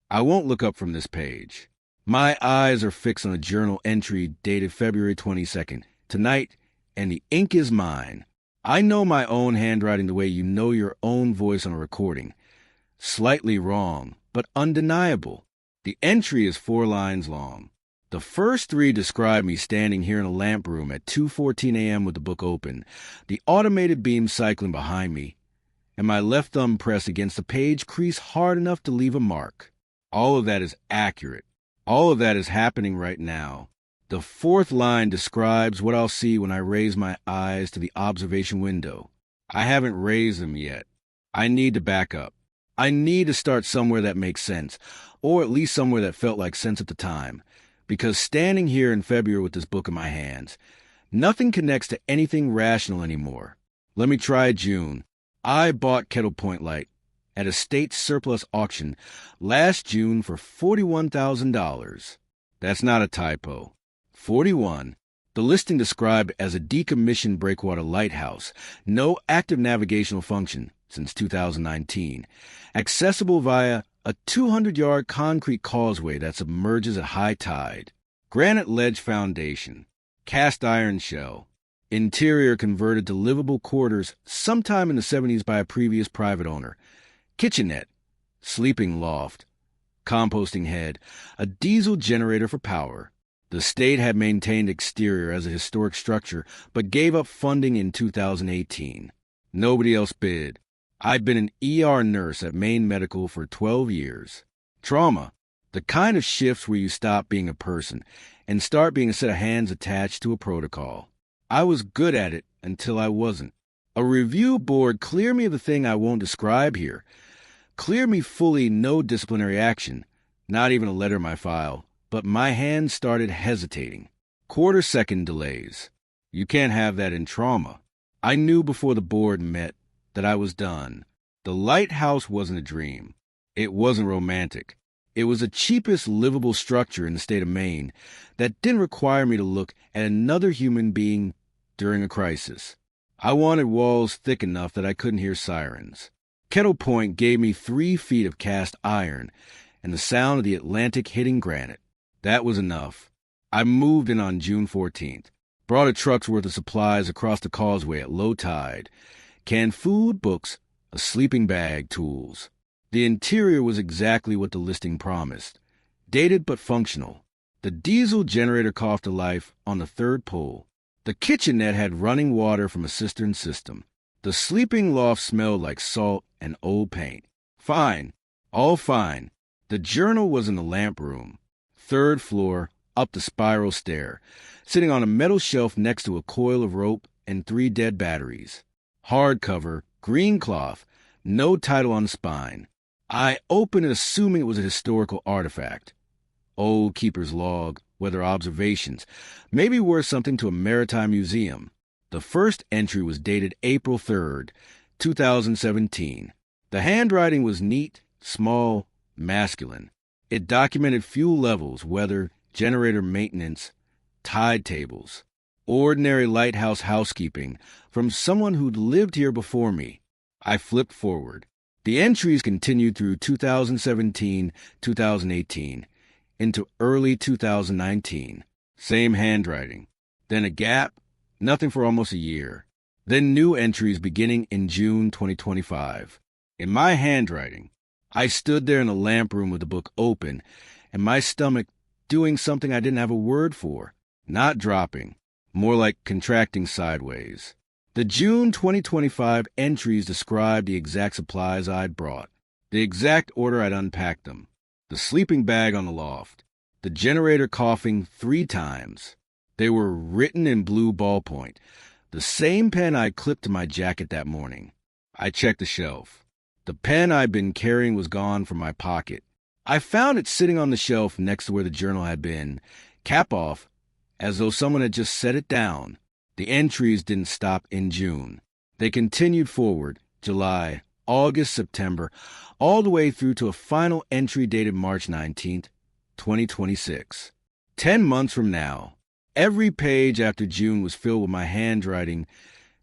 I won't look up from this page. My eyes are fixed on a journal entry dated February 22nd, tonight, and the ink is mine. I know my own handwriting the way you know your own voice on a recording. Slightly wrong, but undeniable. The entry is 4 lines long. The first 3 describe me standing here in a lamp room at 2:14 a.m. with the book open, the automated beam cycling behind me, and my left thumb pressed against the page crease hard enough to leave a mark. All of that is accurate. All of that is happening right now. The 4th line describes what I'll see when I raise my eyes to the observation window. I haven't raised them yet. I need to back up. I need to start somewhere that makes sense, or at least somewhere that felt like sense at the time. Because standing here in February with this book in my hands, nothing connects to anything rational anymore. Let me try June. I bought Kettle Point Light at a state surplus auction last June for $41,000. That's not a typo. 41. The listing described as a decommissioned breakwater lighthouse, no active navigational function since 2019, accessible via a 200-yard concrete causeway that submerges at high tide, granite ledge foundation, cast iron shell, interior converted to livable quarters sometime in the 70s by a previous private owner, kitchenette, sleeping loft, composting head, a diesel generator for power. The state had maintained exterior as a historic structure, but gave up funding in 2018. Nobody else bid. I'd been an ER nurse at Maine Medical for 12 years. Trauma, the kind of shifts where you stop being a person and start being a set of hands attached to a protocol. I was good at it until I wasn't. A review board clear me of the thing I won't describe here. Clear me fully, no disciplinary action, not even a letter in my file, but my hands started hesitating. Quarter-second delays. You can't have that in trauma. I knew before the board met that I was done. The lighthouse wasn't a dream. It wasn't romantic. It was the cheapest livable structure in the state of Maine that didn't require me to look at another human being during a crisis. I wanted walls thick enough that I couldn't hear sirens. Kettle Point gave me 3 feet of cast iron and the sound of the Atlantic hitting granite. That was enough. I moved in on June 14th, brought a truck's worth of supplies across the causeway at low tide, canned food, books, a sleeping bag, tools. The interior was exactly what the listing promised. Dated but functional. The diesel generator coughed to life on the 3rd pull. The kitchenette had running water from a cistern system. The sleeping loft smelled like salt and old paint. Fine. All fine. The journal was in the lamp room. 3rd floor, up the spiral stair, sitting on a metal shelf next to a coil of rope and 3 dead batteries. Hardcover, green cloth, no title on the spine. I opened it assuming it was a historical artifact. Old keeper's log, weather observations, maybe worth something to a maritime museum. The first entry was dated April 3rd, 2017. The handwriting was neat, small, masculine. It documented fuel levels, weather, generator maintenance, tide tables. Ordinary lighthouse housekeeping from someone who'd lived here before me. I flipped forward. The entries continued through 2017, 2018, into early 2019. Same handwriting. Then a gap, nothing for almost a year. Then new entries beginning in June 2025. In my handwriting, I stood there in the lamp room with the book open and my stomach doing something I didn't have a word for. Not dropping, more like contracting sideways. The June 2025 entries described the exact supplies I'd brought, the exact order I'd unpacked them, the sleeping bag on the loft, the generator coughing 3 times. They were written in blue ballpoint, the same pen I clipped to my jacket that morning. I checked the shelf. The pen I'd been carrying was gone from my pocket. I found it sitting on the shelf next to where the journal had been, cap off, as though someone had just set it down. The entries didn't stop in June. They continued forward, July, August, September, all the way through to a final entry dated March 19th, 2026. 10 months from now. Every page after June was filled with my handwriting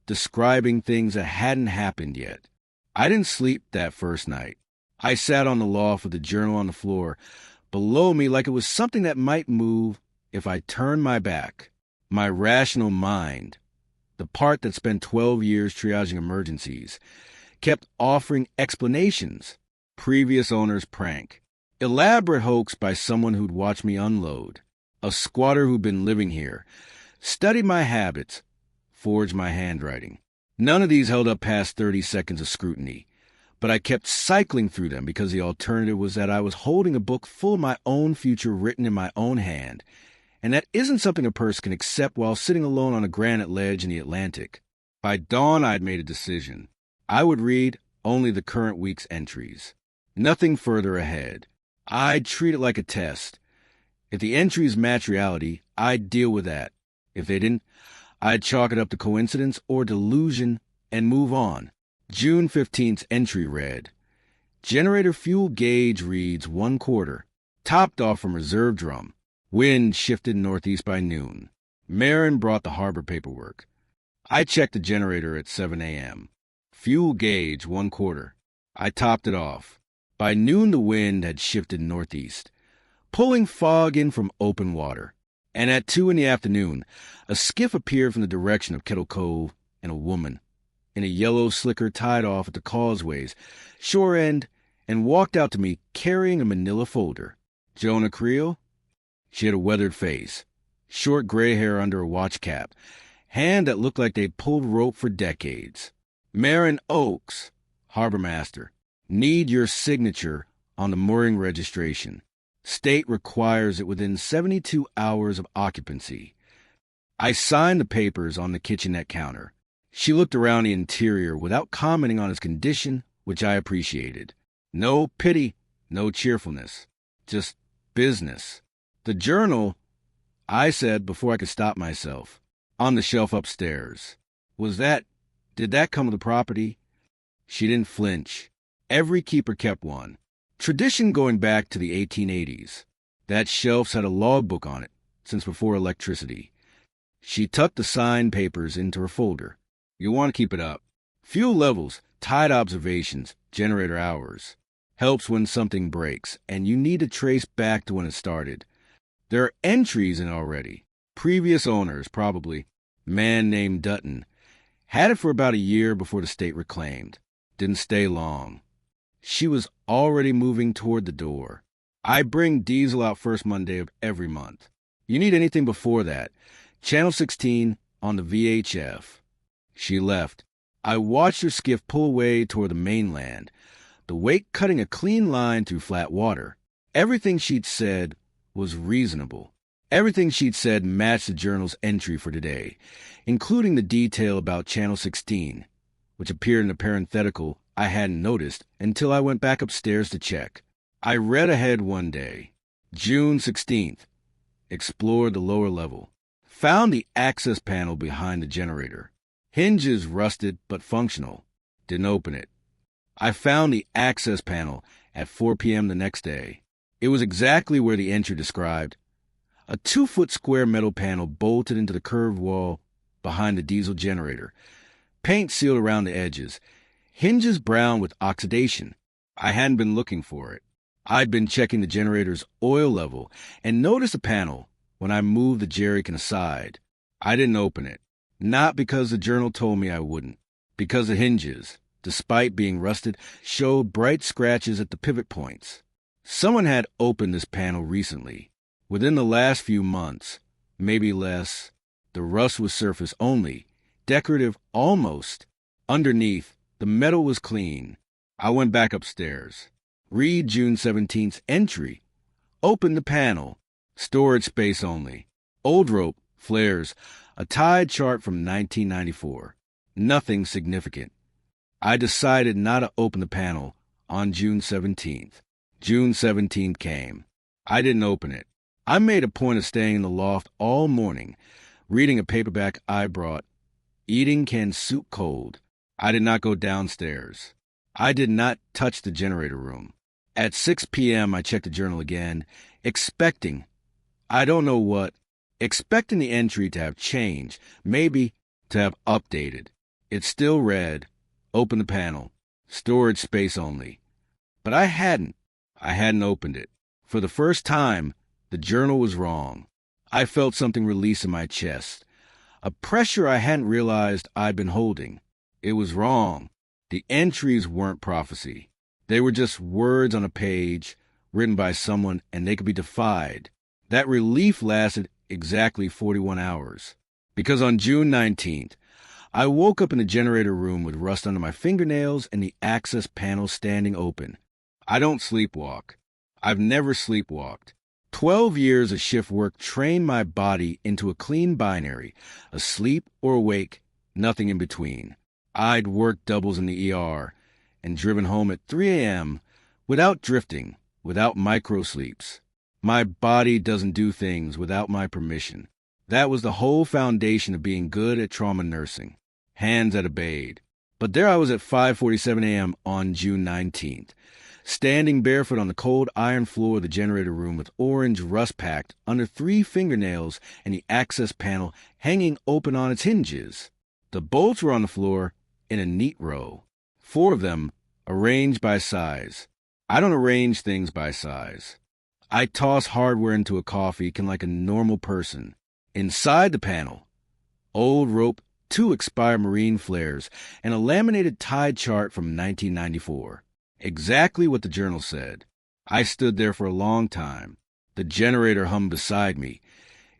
describing things that hadn't happened yet. I didn't sleep that first night. I sat on the loft with the journal on the floor below me like it was something that might move if I turned my back. My rational mind, the part that spent 12 years triaging emergencies, kept offering explanations. Previous owner's prank. Elaborate hoax by someone who'd watched me unload. A squatter who'd been living here. Studied my habits. Forged my handwriting. None of these held up past 30 seconds of scrutiny. But I kept cycling through them because the alternative was that I was holding a book full of my own future written in my own hand. And that isn't something a person can accept while sitting alone on a granite ledge in the Atlantic. By dawn, I'd made a decision. I would read only the current week's entries. Nothing further ahead. I'd treat it like a test. If the entries match reality, I'd deal with that. If they didn't, I'd chalk it up to coincidence or delusion and move on. June 15th's entry read, generator fuel gauge reads 1/4, topped off from reserve drum. Wind shifted northeast by noon. Marin brought the harbor paperwork. I checked the generator at 7 a.m. Fuel gauge 1/4. I topped it off. By noon, the wind had shifted northeast, pulling fog in from open water. And at 2 in the afternoon, a skiff appeared from the direction of Kettle Cove, and a woman, in a yellow slicker tied off at the Causeway's shore end, and walked out to me carrying a manila folder. Jonah Creel? She had a weathered face, short gray hair under a watch cap, hand that looked like they'd pulled rope for decades. Marin Oaks, harbor master, need your signature on the mooring registration. State requires it within 72 hours of occupancy. I signed the papers on the kitchenette counter. She looked around the interior without commenting on his condition, which I appreciated. No pity, no cheerfulness, just business. The journal, I said before I could stop myself, on the shelf upstairs. Did that come with the property? She didn't flinch. Every keeper kept one. Tradition going back to the 1880s. That shelf's had a logbook on it since before electricity. She tucked the signed papers into her folder. You want to keep it up. Fuel levels, tide observations, generator hours. Helps when something breaks, and you need to trace back to when it started. There are entries in already. Previous owners, probably. Man named Dutton. Had it for about a year before the state reclaimed. Didn't stay long. She was already moving toward the door. I bring diesel out first Monday of every month. You need anything before that. Channel 16 on the VHF. She left. I watched her skiff pull away toward the mainland, the wake cutting a clean line through flat water. Everything she'd said was reasonable. Everything she'd said matched the journal's entry for today, including the detail about Channel 16, which appeared in a parenthetical I hadn't noticed until I went back upstairs to check. I read ahead one day. June 16th. Explored the lower level. Found the access panel behind the generator. Hinges rusted but functional. Didn't open it. I found the access panel at 4 p.m. the next day. It was exactly where the entry described. A 2-foot square metal panel bolted into the curved wall behind the diesel generator. Paint sealed around the edges. Hinges brown with oxidation. I hadn't been looking for it. I'd been checking the generator's oil level and noticed a panel when I moved the jerrycan aside. I didn't open it. Not because the journal told me I wouldn't. Because the hinges, despite being rusted, showed bright scratches at the pivot points. Someone had opened this panel recently. Within the last few months, maybe less. The rust was surface only, decorative almost. Underneath, the metal was clean. I went back upstairs. Read June 17th's entry. Open the panel. Storage space only. Old rope, flares, a tide chart from 1994. Nothing significant. I decided not to open the panel on June 17th. June 17th came. I didn't open it. I made a point of staying in the loft all morning, reading a paperback I brought, eating canned soup cold. I did not go downstairs. I did not touch the generator room. At 6 p.m., I checked the journal again, expecting the entry to have changed, maybe to have updated. It still read, open the panel, storage space only. But I hadn't. I hadn't opened it. For the first time, the journal was wrong. I felt something release in my chest, a pressure I hadn't realized I'd been holding. It was wrong. The entries weren't prophecy. They were just words on a page, written by someone, and they could be defied. That relief lasted exactly 41 hours. Because on June 19th, I woke up in the generator room with rust under my fingernails and the access panel standing open. I don't sleepwalk. I've never sleepwalked. 12 years of shift work trained my body into a clean binary, asleep or awake, nothing in between. I'd worked doubles in the ER and driven home at 3 a.m. without drifting, without micro-sleeps. My body doesn't do things without my permission. That was the whole foundation of being good at trauma nursing. Hands that obeyed. But there I was at 5:47 a.m. on June 19th. Standing barefoot on the cold iron floor of the generator room with orange rust packed under 3 fingernails and the access panel hanging open on its hinges. The bolts were on the floor in a neat row, 4 of them arranged by size. I don't arrange things by size. I toss hardware into a coffee can like a normal person. Inside the panel, old rope, 2 expired marine flares, and a laminated tide chart from 1994. Exactly what the journal said. I stood there for a long time. The generator hummed beside me,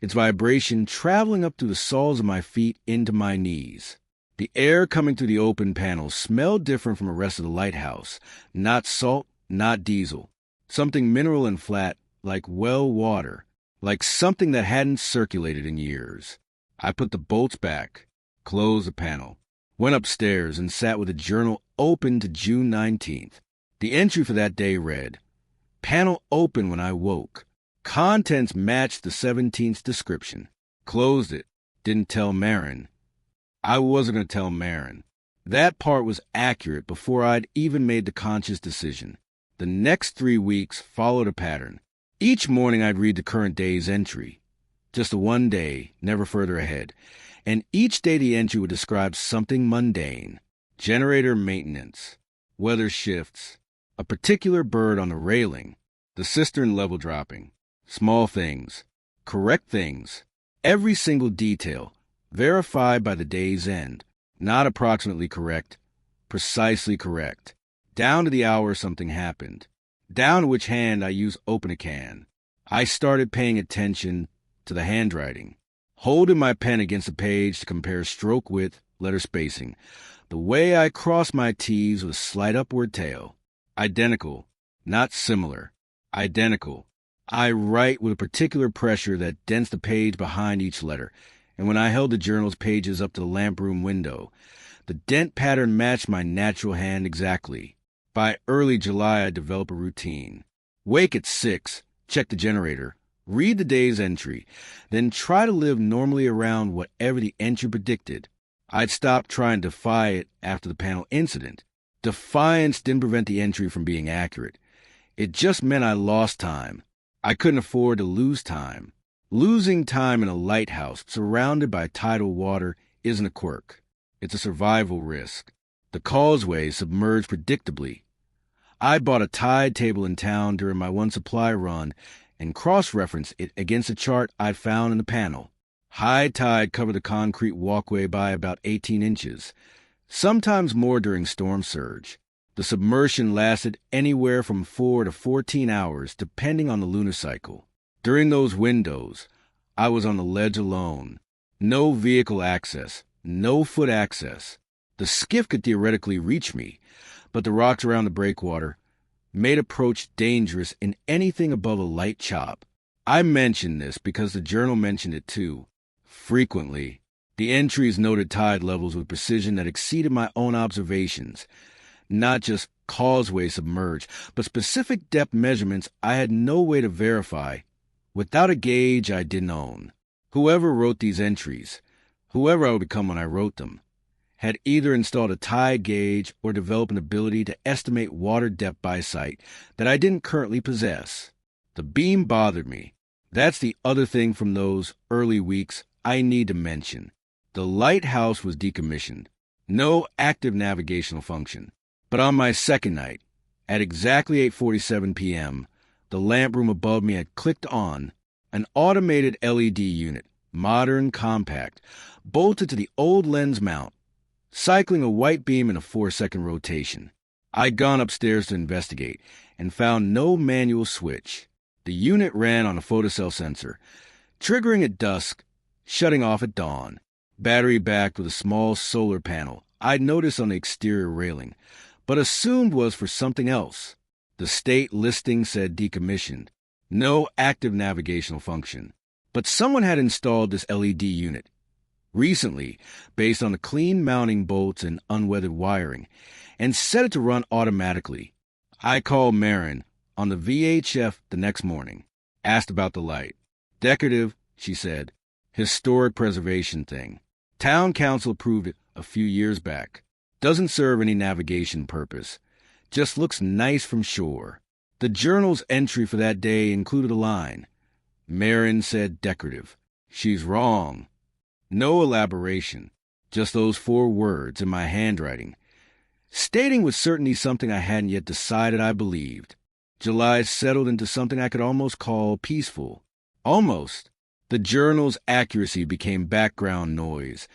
its vibration traveling up through the soles of my feet into my knees. The air coming through the open panels smelled different from the rest of the lighthouse. Not salt, not diesel. Something mineral and flat, like well water, like something that hadn't circulated in years. I put the bolts back, closed the panel, went upstairs and sat with the journal open to June 19th. The entry for that day read, "Panel open when I woke. Contents matched the 17th description. Closed it. Didn't tell Marin." I wasn't going to tell Marin. That part was accurate before I'd even made the conscious decision. The next 3 weeks followed a pattern. Each morning I'd read the current day's entry. Just a one day, never further ahead. And each day the entry would describe something mundane. Generator maintenance, weather shifts, a particular bird on the railing, the cistern level dropping, small things, correct things, every single detail, verified by the day's end, not approximately correct, precisely correct, down to the hour something happened, down to which hand I used open a can. I started paying attention to the handwriting, holding my pen against the page to compare stroke width, letter spacing, the way I crossed my T's with a slight upward tail. Identical, not similar. Identical. I write with a particular pressure that dents the page behind each letter, and when I held the journal's pages up to the lamp room window, the dent pattern matched my natural hand exactly. By early July, I developed a routine. Wake at 6, check the generator, read the day's entry, then try to live normally around whatever the entry predicted. I'd stopped trying to defy it after the panel incident. Defiance didn't prevent the entry from being accurate. It just meant I lost time. I couldn't afford to lose time. Losing time in a lighthouse surrounded by tidal water isn't a quirk. It's a survival risk. The Causeway submerged predictably. I bought a tide table in town during my one supply run and cross-referenced it against a chart I'd found in the panel. High tide covered the concrete walkway by about 18 inches, sometimes more during storm surge. The submersion lasted anywhere from 4 to 14 hours, depending on the lunar cycle. During those windows, I was on the ledge alone. No vehicle access, no foot access. The skiff could theoretically reach me, but the rocks around the breakwater made approach dangerous in anything above a light chop. I mention this because the journal mentioned it too. Frequently, the entries noted tide levels with precision that exceeded my own observations. Not just Causeway submerged, but specific depth measurements I had no way to verify without a gauge I didn't own. Whoever wrote these entries, whoever I would become when I wrote them, had either installed a tide gauge or developed an ability to estimate water depth by sight that I didn't currently possess. The beam bothered me. That's the other thing from those early weeks I need to mention. The lighthouse was decommissioned. No active navigational function. But on my second night, At exactly 8:47 p.m., the lamp room above me had clicked on. An automated LED unit, modern, compact, bolted to the old lens mount, cycling a white beam in a 4-second rotation. I'd gone upstairs to investigate and found no manual switch. The unit ran on a photocell sensor, triggering at dusk, shutting off at dawn. Battery backed with a small solar panel I'd noticed on the exterior railing, but assumed was for something else. The state listing said decommissioned. No active navigational function. But someone had installed this LED unit recently, based on the clean mounting bolts and unweathered wiring, and set it to run automatically. I called Marin on the VHF the next morning, asked about the light. Decorative, she said. Historic preservation thing. Town council approved it a few years back. Doesn't serve any navigation purpose. Just looks nice from shore. The journal's entry for that day included a line. Marin said decorative. She's wrong. No elaboration. Just those 4 words in my handwriting, stating with certainty something I hadn't yet decided I believed. July settled into something I could almost call peaceful. Almost. The journal's accuracy became background noise,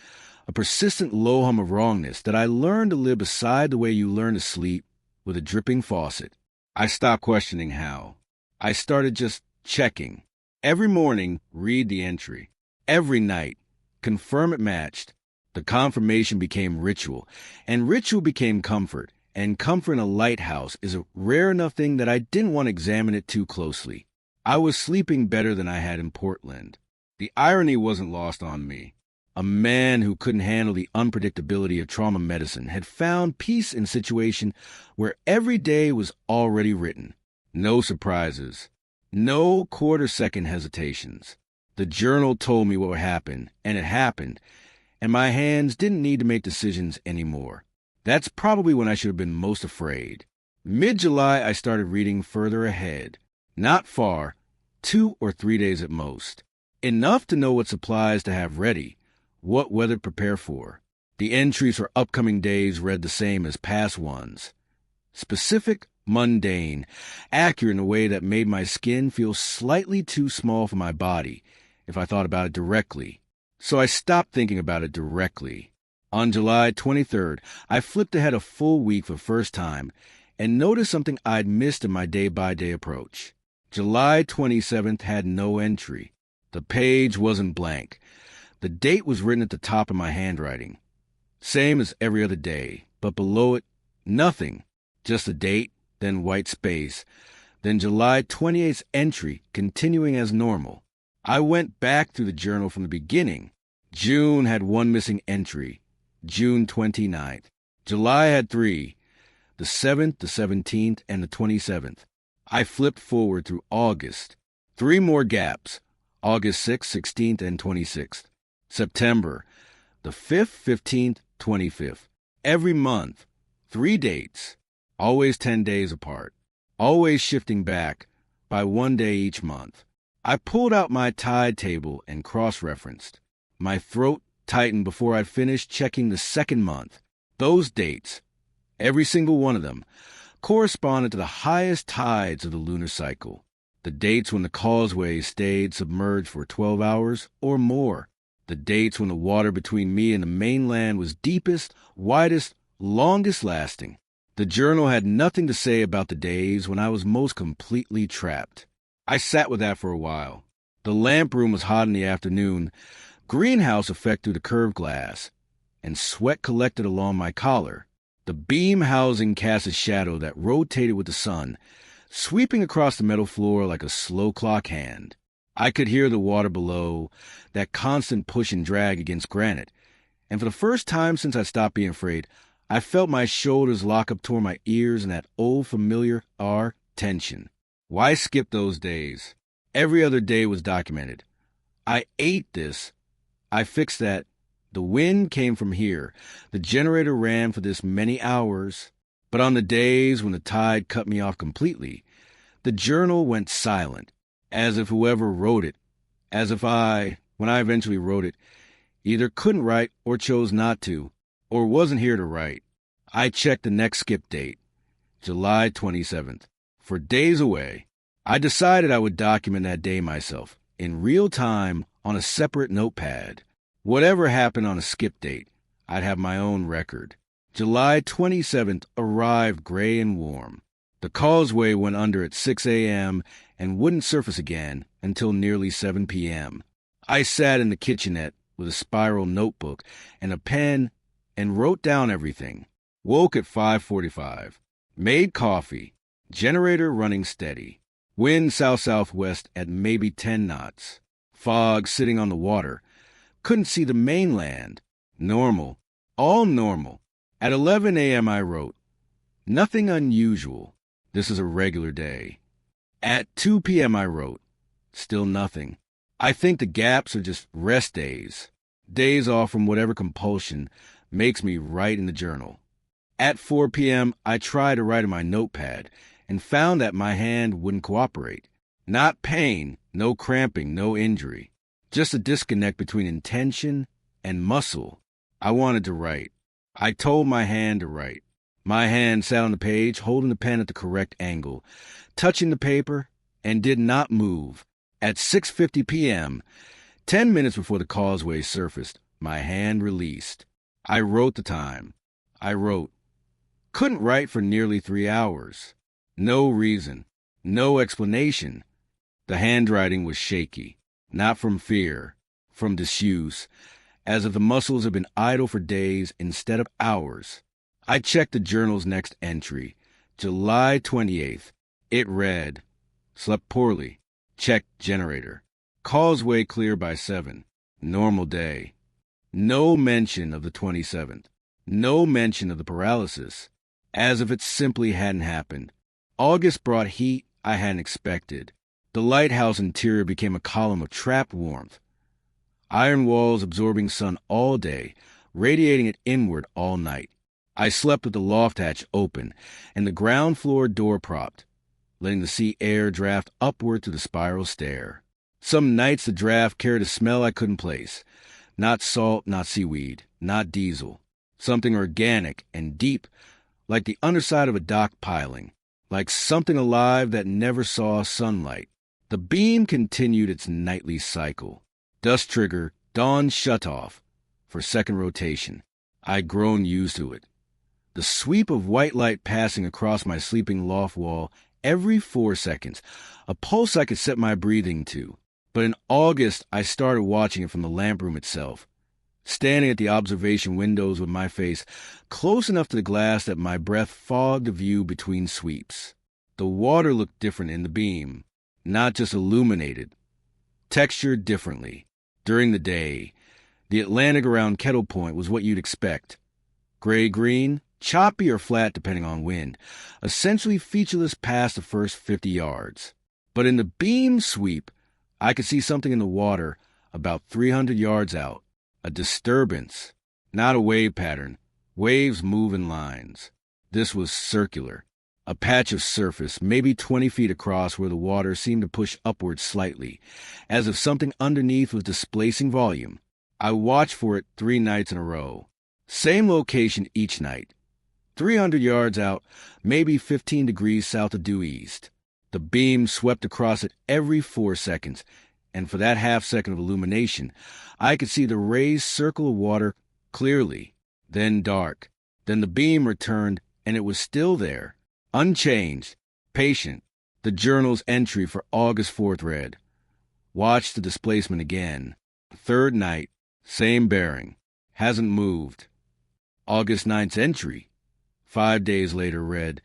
a persistent low hum of wrongness that I learned to live beside the way you learn to sleep with a dripping faucet. I stopped questioning how. I started just checking. Every morning, read the entry. Every night, confirm it matched. The confirmation became ritual, and ritual became comfort, and comfort in a lighthouse is a rare enough thing that I didn't want to examine it too closely. I was sleeping better than I had in Portland. The irony wasn't lost on me. A man who couldn't handle the unpredictability of trauma medicine had found peace in a situation where every day was already written. No surprises. No quarter-second hesitations. The journal told me what would happen, and it happened, and my hands didn't need to make decisions anymore. That's probably when I should have been most afraid. Mid-July, I started reading further ahead. Not far, 2 or 3 days at most. Enough to know what supplies to have ready, what weather to prepare for. The entries for upcoming days read the same as past ones. Specific, mundane, accurate in a way that made my skin feel slightly too small for my body if I thought about it directly. So I stopped thinking about it directly. On July 23rd, I flipped ahead a full week for the first time and noticed something I'd missed in my day-by-day approach. July 27th had no entry. The page wasn't blank. The date was written at the top of my handwriting. Same as every other day, but below it, nothing. Just a date, then white space, then July 28th's entry continuing as normal. I went back through the journal from the beginning. June had 1 missing entry, June 29th. July had 3, the 7th, the 17th, and the 27th. I flipped forward through August. 3 more gaps, August 6th, 16th, and 26th. September, the 5th, 15th, 25th. Every month, 3 dates, always 10 days apart, always shifting back by 1 day each month. I pulled out my tide table and cross-referenced. My throat tightened before I'd finished checking the second month. Those dates, every single one of them, corresponded to the highest tides of the lunar cycle. The dates when the Causeway stayed submerged for 12 hours or more. The dates when the water between me and the mainland was deepest, widest, longest lasting. The journal had nothing to say about the days when I was most completely trapped. I sat with that for a while. The lamp room was hot in the afternoon, greenhouse effect through the curved glass, and sweat collected along my collar. The beam housing cast a shadow that rotated with the sun, sweeping across the metal floor like a slow clock hand. I could hear the water below, that constant push and drag against granite, and for the first time since I stopped being afraid, I felt my shoulders lock up toward my ears in that old familiar tension. Why skip those days? Every other day was documented. I ate this. I fixed that. The wind came from here. The generator ran for this many hours. But on the days when the tide cut me off completely, the journal went silent, as if whoever wrote it, as if I, when I eventually wrote it, either couldn't write or chose not to, or wasn't here to write. I checked the next skip date. July 27th. For days away, I decided I would document that day myself, in real time, on a separate notepad. Whatever happened on a skip date, I'd have my own record. July 27th arrived gray and warm. The Causeway went under at 6 a.m. and wouldn't surface again until nearly 7 p.m. I sat in the kitchenette with a spiral notebook and a pen and wrote down everything. Woke at 5:45. Made coffee. Generator running steady. Wind south-southwest at maybe 10 knots. Fog sitting on the water. Couldn't see the mainland. Normal. All normal. At 11 a.m. I wrote, nothing unusual. This is a regular day. At 2 p.m. I wrote, still nothing. I think the gaps are just rest days. Days off from whatever compulsion makes me write in the journal. At 4 p.m., I tried to write in my notepad and found that my hand wouldn't cooperate. Not pain, no cramping, no injury. Just a disconnect between intention and muscle. I wanted to write. I told my hand to write. My hand sat on the page, holding the pen at the correct angle, touching the paper, and did not move. At 6:50 p.m., 10 minutes before the Causeway surfaced, my hand released. I wrote the time. I wrote. Couldn't write for nearly 3 hours. No reason. No explanation. The handwriting was shaky. Not from fear. From disuse. As if the muscles had been idle for days instead of hours. I checked the journal's next entry. July 28th. It read, slept poorly. Checked generator. Causeway clear by 7. Normal day. No mention of the 27th. No mention of the paralysis. As if it simply hadn't happened. August brought heat I hadn't expected. The lighthouse interior became a column of trapped warmth. Iron walls absorbing sun all day, radiating it inward all night. I slept with the loft hatch open and the ground floor door propped, letting the sea air draft upward through the spiral stair. Some nights the draft carried a smell I couldn't place. Not salt, not seaweed, not diesel. Something organic and deep, like the underside of a dock piling, like something alive that never saw sunlight. The beam continued its nightly cycle. Dust trigger, dawn shutoff for second rotation. I'd grown used to it. The sweep of white light passing across my sleeping loft wall every 4 seconds, a pulse I could set my breathing to. But in August, I started watching it from the lamp room itself, standing at the observation windows with my face close enough to the glass that my breath fogged the view between sweeps. The water looked different in the beam, not just illuminated, textured differently. During the day, the Atlantic around Kettle Point was what you'd expect. Gray-green, choppy or flat depending on wind, essentially featureless past the first 50 yards. But in the beam sweep, I could see something in the water about 300 yards out. A disturbance, not a wave pattern. Waves move in lines. This was circular. A patch of surface, maybe 20 feet across, where the water seemed to push upward slightly, as if something underneath was displacing volume. I watched for it 3 nights in a row. Same location each night. 300 yards out, maybe 15 degrees south of due east. The beam swept across it every 4 seconds, and for that half second of illumination, I could see the raised circle of water clearly, then dark. Then the beam returned, and it was still there, unchanged, patient. The journal's entry for August 4th read, watch the displacement again. 3rd night, same bearing, hasn't moved. August 9th's entry, 5 days later, read,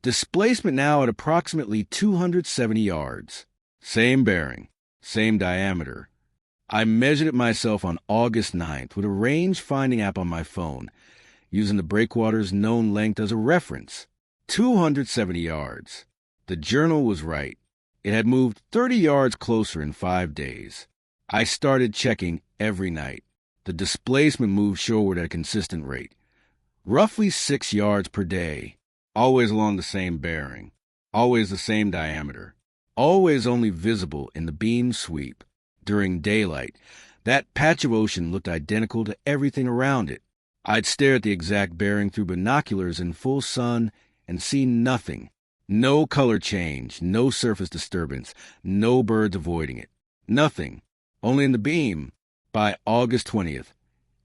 displacement now at approximately 270 yards. Same bearing, same diameter. I measured it myself on August 9th with a range-finding app on my phone, using the breakwater's known length as a reference. 270 yards. The journal was right. It had moved 30 yards closer in 5 days. I started checking every night. The displacement moved shoreward at a consistent rate, roughly 6 yards per day, always along the same bearing, always the same diameter, always only visible in the beam sweep. During daylight, that patch of ocean looked identical to everything around it. I'd stare at the exact bearing through binoculars in full sun and see nothing. No color change, no surface disturbance, no birds avoiding it. Nothing. Only in the beam. By August 20th,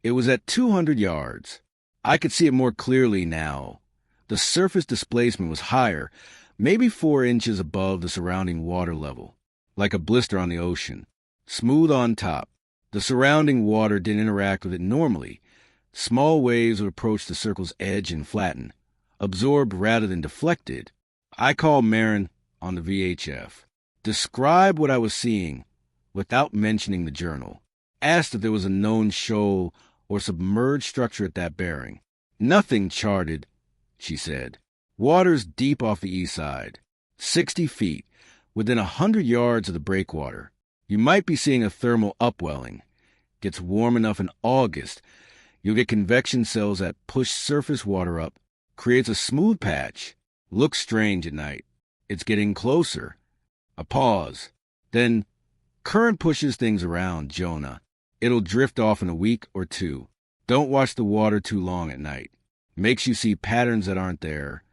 it was at 200 yards. I could see it more clearly now. The surface displacement was higher, maybe 4 inches above the surrounding water level, like a blister on the ocean. Smooth on top. The surrounding water didn't interact with it normally. Small waves would approach the circle's edge and flatten, absorbed rather than deflected. I called Marin on the VHF. Described what I was seeing without mentioning the journal. Asked if there was a known shoal or submerged structure at that bearing. Nothing charted, she said. Water's deep off the east side, 60 feet, within 100 yards of the breakwater. You might be seeing a thermal upwelling. Gets warm enough in August, you'll get convection cells that push surface water up, creates a smooth patch. Looks strange at night. It's getting closer. A pause. Then, current pushes things around, Jonah. It'll drift off in a week or 2. Don't watch the water too long at night. Makes you see patterns that aren't there.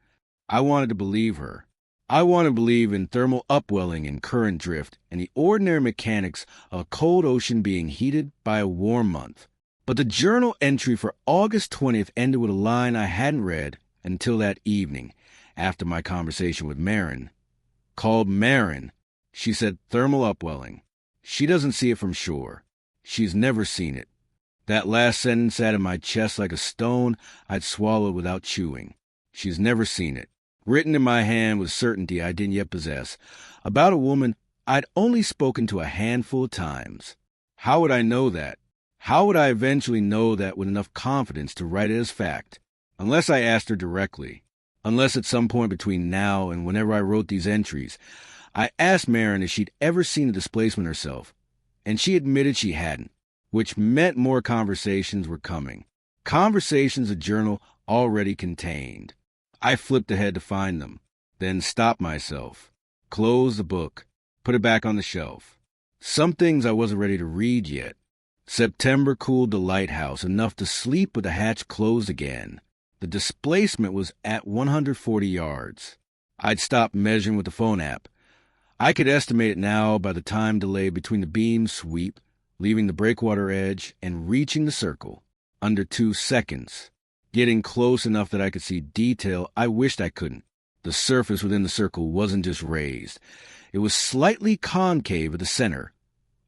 I wanted to believe her. I want to believe in thermal upwelling and current drift and the ordinary mechanics of a cold ocean being heated by a warm month. But the journal entry for August 20th ended with a line I hadn't read until that evening, after my conversation with Marin. Called Marin. She said thermal upwelling. She doesn't see it from shore. She's never seen it. That last sentence sat in my chest like a stone I'd swallowed without chewing. She's never seen it. Written in my hand with certainty I didn't yet possess, about a woman I'd only spoken to a handful of times. How would I know that? How would I eventually know that with enough confidence to write it as fact? Unless I asked her directly. Unless at some point between now and whenever I wrote these entries, I asked Marin if she'd ever seen a displacement herself, and she admitted she hadn't, which meant more conversations were coming. Conversations the journal already contained. I flipped ahead to find them, then stopped myself, closed the book, put it back on the shelf. Some things I wasn't ready to read yet. September cooled the lighthouse enough to sleep with the hatch closed again. The displacement was at 140 yards. I'd stopped measuring with the phone app. I could estimate it now by the time delay between the beam sweep, leaving the breakwater edge, and reaching the circle. Under 2 seconds. Getting close enough that I could see detail I wished I couldn't. The surface within the circle wasn't just raised. It was slightly concave at the center,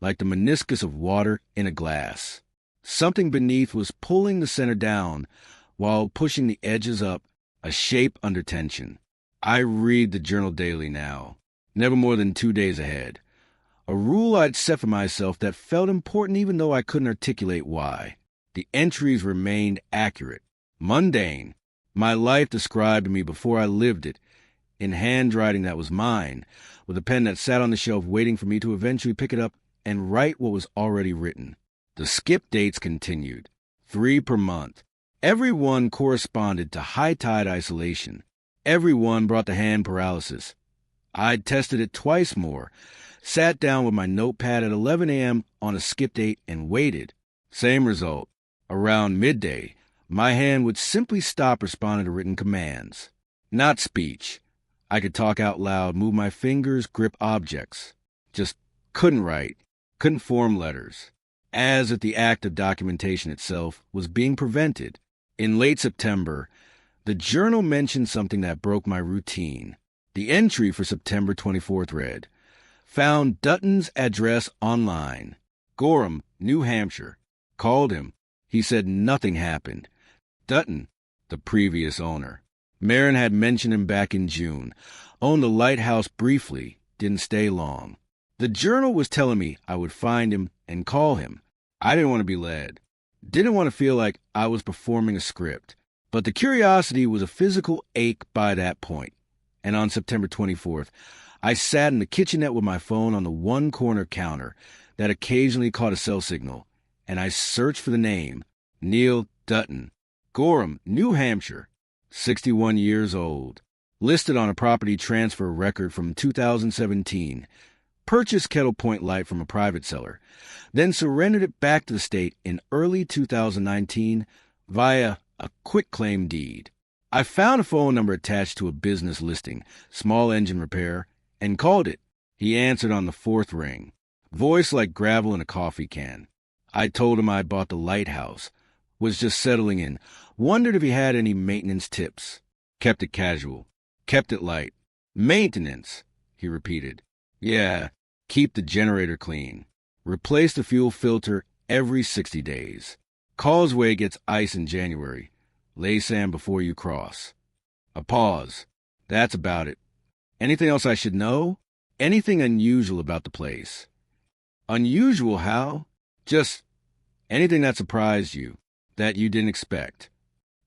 like the meniscus of water in a glass. Something beneath was pulling the center down while pushing the edges up, a shape under tension. I read the journal daily now, never more than 2 days ahead. A rule I'd set for myself that felt important even though I couldn't articulate why. The entries remained accurate. Mundane. My life described to me before I lived it, in handwriting that was mine, with a pen that sat on the shelf waiting for me to eventually pick it up and write what was already written. The skip dates continued. 3 per month. Every one corresponded to high tide isolation. Every one brought the hand paralysis. I'd tested it twice more, sat down with my notepad at 11 a.m. on a skip date and waited. Same result. Around midday, my hand would simply stop responding to written commands. Not speech. I could talk out loud, move my fingers, grip objects. Just couldn't write, couldn't form letters. As if the act of documentation itself was being prevented. In late September, the journal mentioned something that broke my routine. The entry for September 24th read, "Found Dutton's address online. Gorham, New Hampshire. Called him. He said nothing happened. Dutton, the previous owner. Marin had mentioned him back in June. Owned the Lighthouse briefly, didn't stay long. The journal was telling me I would find him and call him. I didn't want to be led. Didn't want to feel like I was performing a script. But the curiosity was a physical ache by that point. And on September 24th, I sat in the kitchenette with my phone on the one corner counter that occasionally caught a cell signal, and I searched for the name, Neil Dutton. Gorham, New Hampshire, 61 years old. Listed on a property transfer record from 2017. Purchased Kettle Point Light from a private seller. Then surrendered it back to the state in early 2019 via a quitclaim deed. I found a phone number attached to a business listing, small engine repair, and called it. He answered on the fourth ring, voice like gravel in a coffee can. I told him I bought the Lighthouse, was just settling in, wondered if he had any maintenance tips. Kept it casual, kept it light. Maintenance, he repeated. Yeah, keep the generator clean. Replace the fuel filter every 60 days. Causeway gets ice in January. Lay sand before you cross. A pause. That's about it. Anything else I should know? Anything unusual about the place? Unusual how? Just anything that surprised you, that you didn't expect.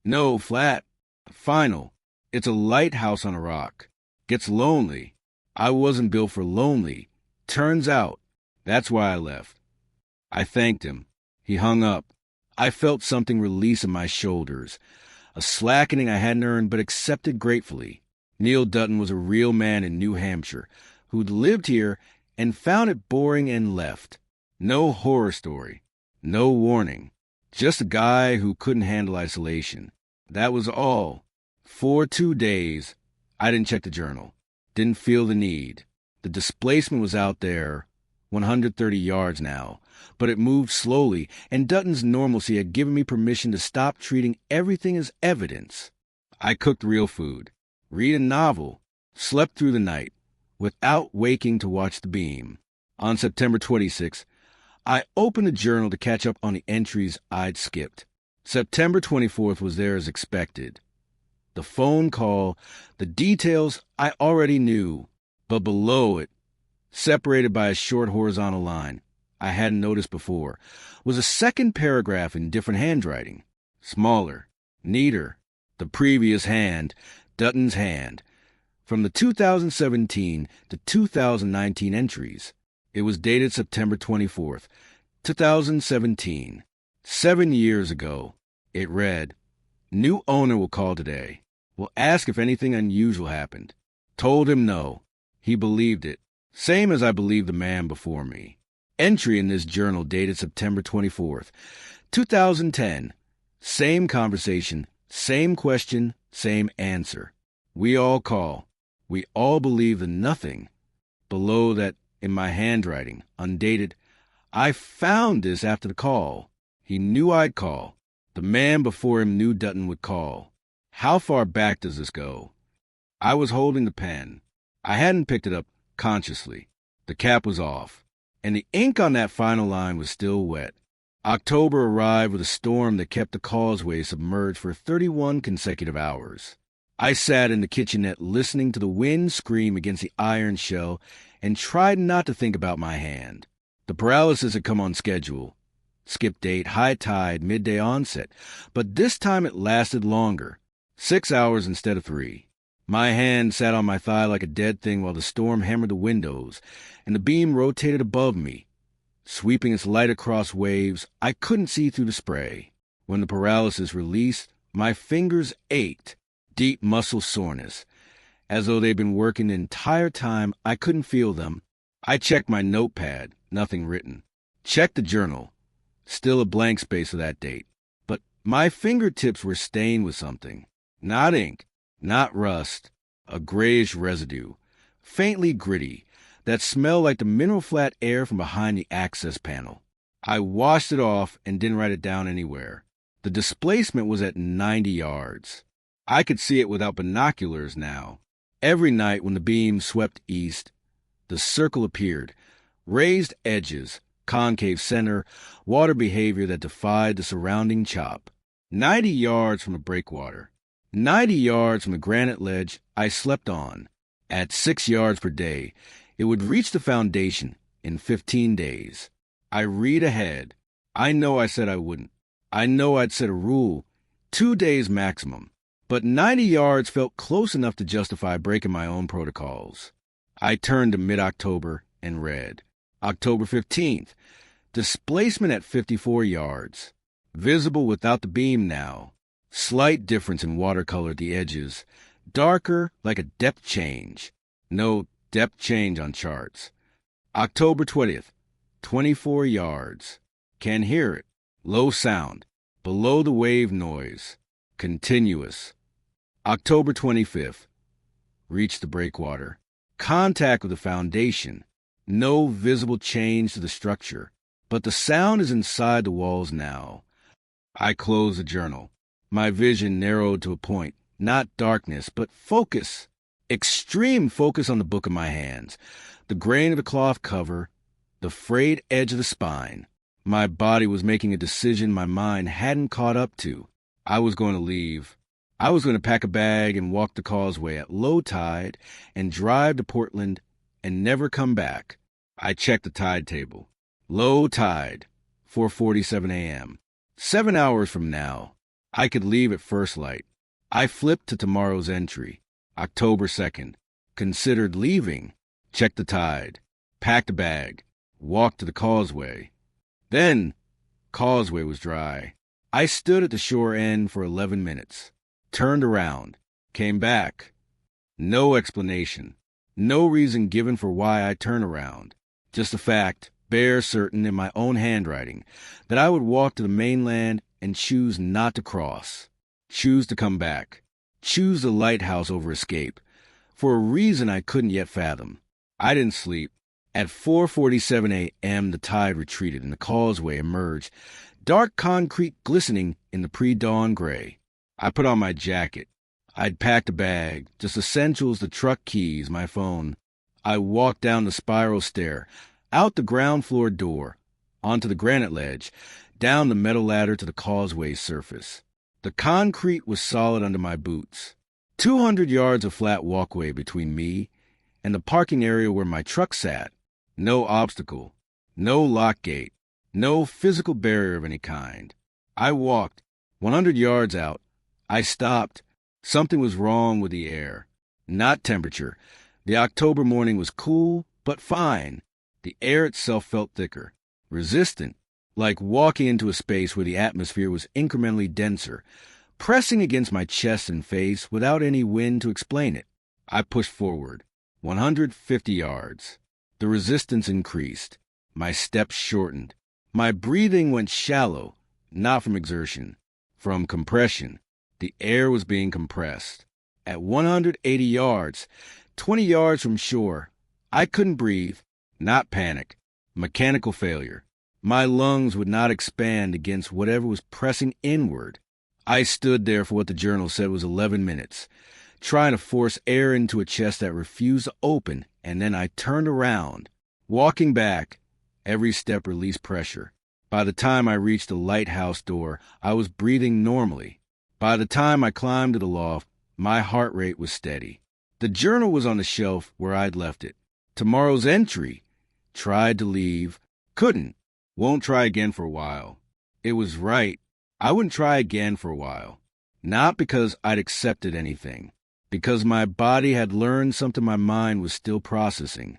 No, flat. Final. It's a lighthouse on a rock. Gets lonely. I wasn't built for lonely. Turns out, that's why I left. I thanked him. He hung up. I felt something release in my shoulders, a slackening I hadn't earned but accepted gratefully. Neil Dutton was a real man in New Hampshire who'd lived here and found it boring and left. No horror story, no warning, just a guy who couldn't handle isolation. That was all. For 2 days, I didn't check the journal, didn't feel the need. The displacement was out there, 130 yards now, but it moved slowly, and Dutton's normalcy had given me permission to stop treating everything as evidence. I cooked real food, read a novel, slept through the night, without waking to watch the beam. On September 26, I opened the journal to catch up on the entries I'd skipped. September 24th was there as expected. The phone call, the details I already knew, but below it, separated by a short horizontal line I hadn't noticed before, was a second paragraph in different handwriting. Smaller, neater. The previous hand, Dutton's hand. From the 2017 to 2019 entries. It was dated September 24th, 2017. 7 years ago. It read, "New owner will call today. Will ask if anything unusual happened. Told him no. He believed it. Same as I believed the man before me." Entry in this journal dated September 24th, 2010. Same conversation, same question, same answer. We all call. We all believe the nothing. Below that, in my handwriting, undated, "I found this after the call. He knew I'd call. The man before him knew Dutton would call." How far back does this go? I was holding the pen. I hadn't picked it up consciously. The cap was off, and the ink on that final line was still wet. October arrived with a storm that kept the Causeway submerged for 31 consecutive hours. I sat in the kitchenette listening to the wind scream against the iron shell and tried not to think about my hand. The paralysis had come on schedule. Skip date, high tide, midday onset. But this time it lasted longer. 6 hours instead of 3. My hand sat on my thigh like a dead thing while the storm hammered the windows, and the beam rotated above me. Sweeping its light across waves, I couldn't see through the spray. When the paralysis released, my fingers ached, deep muscle soreness, as though they'd been working the entire time I couldn't feel them. I checked my notepad, nothing written. Checked the journal, still a blank space of that date. But my fingertips were stained with something. Not ink, not rust, a grayish residue, faintly gritty, that smelled like the mineral flat air from behind the access panel. I washed it off and didn't write it down anywhere. The displacement was at 90 yards. I could see it without binoculars now. Every night when the beam swept east, the circle appeared, raised edges, concave center, water behavior that defied the surrounding chop. 90 yards from the breakwater. 90 yards from the granite ledge I slept on. At 6 yards per day, it would reach the foundation in 15 days. I read ahead. I know I said I wouldn't. I know I'd set a rule, 2 days maximum. But 90 yards felt close enough to justify breaking my own protocols. I turned to mid-October and read. October 15th. Displacement at 54 yards. Visible without the beam now. Slight difference in watercolor at the edges. Darker like a depth change. No depth change on charts. October 20th. 24 yards. Can hear it. Low sound. Below the wave noise. Continuous. October 25th. Reached the breakwater. Contact with the foundation. No visible change to the structure, but the sound is inside the walls now. I close the journal. My vision narrowed to a point. Not darkness, but focus. Extreme focus on the book in my hands. The grain of the cloth cover. The frayed edge of the spine. My body was making a decision my mind hadn't caught up to. I was going to leave. I was going to pack a bag and walk the Causeway at low tide and drive to Portland and never come back. I checked the tide table. Low tide, 4:47 a.m. 7 hours from now. I could leave at first light. I flipped to tomorrow's entry, October 2nd. Considered leaving. Checked the tide. Packed a bag. Walked to the Causeway. Then, Causeway was dry. I stood at the shore end for 11 minutes. Turned around. Came back. No explanation. No reason given for why I turned around. Just a fact, bare certain in my own handwriting, that I would walk to the mainland and choose not to cross. Choose to come back. Choose the lighthouse over escape. For a reason I couldn't yet fathom. I didn't sleep. At 4:47 a.m. the tide retreated and the Causeway emerged, dark concrete glistening in the pre-dawn gray. I put on my jacket. I'd packed a bag, just essentials, the truck keys, my phone. I walked down the spiral stair, out the ground floor door, onto the granite ledge, down the metal ladder to the Causeway's surface. The concrete was solid under my boots. 200 yards of flat walkway between me and the parking area where my truck sat. No obstacle, no lock gate, no physical barrier of any kind. I walked 100 yards out. I stopped. Something was wrong with the air. Not temperature. The October morning was cool, but fine. The air itself felt thicker, resistant, like walking into a space where the atmosphere was incrementally denser, pressing against my chest and face without any wind to explain it. I pushed forward. 150 yards. The resistance increased. My steps shortened. My breathing went shallow, not from exertion, from compression. The air was being compressed. At 180 yards, 20 yards from shore, I couldn't breathe. Not panic. Mechanical failure. My lungs would not expand against whatever was pressing inward. I stood there for what the journal said was 11 minutes, trying to force air into a chest that refused to open, and then I turned around. Walking back, every step released pressure. By the time I reached the lighthouse door, I was breathing normally. By the time I climbed to the loft, my heart rate was steady. The journal was on the shelf where I'd left it. Tomorrow's entry. Tried to leave. Couldn't. Won't try again for a while. It was right. I wouldn't try again for a while. Not because I'd accepted anything. Because my body had learned something my mind was still processing.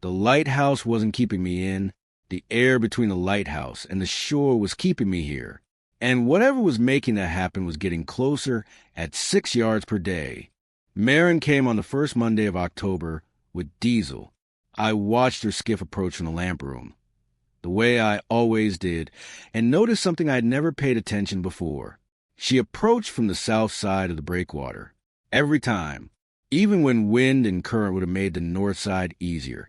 The lighthouse wasn't keeping me in. The air between the lighthouse and the shore was keeping me here. And whatever was making that happen was getting closer at 6 yards per day. Marin came on the first Monday of October with Diesel. I watched her skiff approach from the lamp room, the way I always did, and noticed something I'd never paid attention before. She approached from the south side of the breakwater. Every time, even when wind and current would have made the north side easier,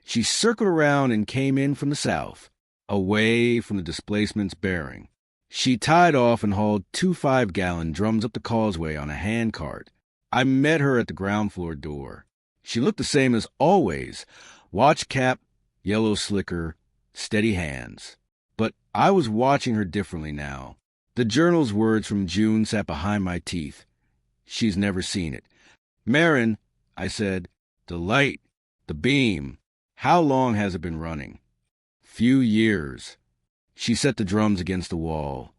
she circled around and came in from the south, away from the displacement's bearing. She tied off and hauled 2 5-gallon drums up the Causeway on a hand cart. I met her at the ground floor door. She looked the same as always, watch cap, yellow slicker, steady hands. But I was watching her differently now. The journal's words from June sat behind my teeth. She's never seen it. Marin, I said, the light, the beam, how long has it been running? Few years. She set the drums against the wall.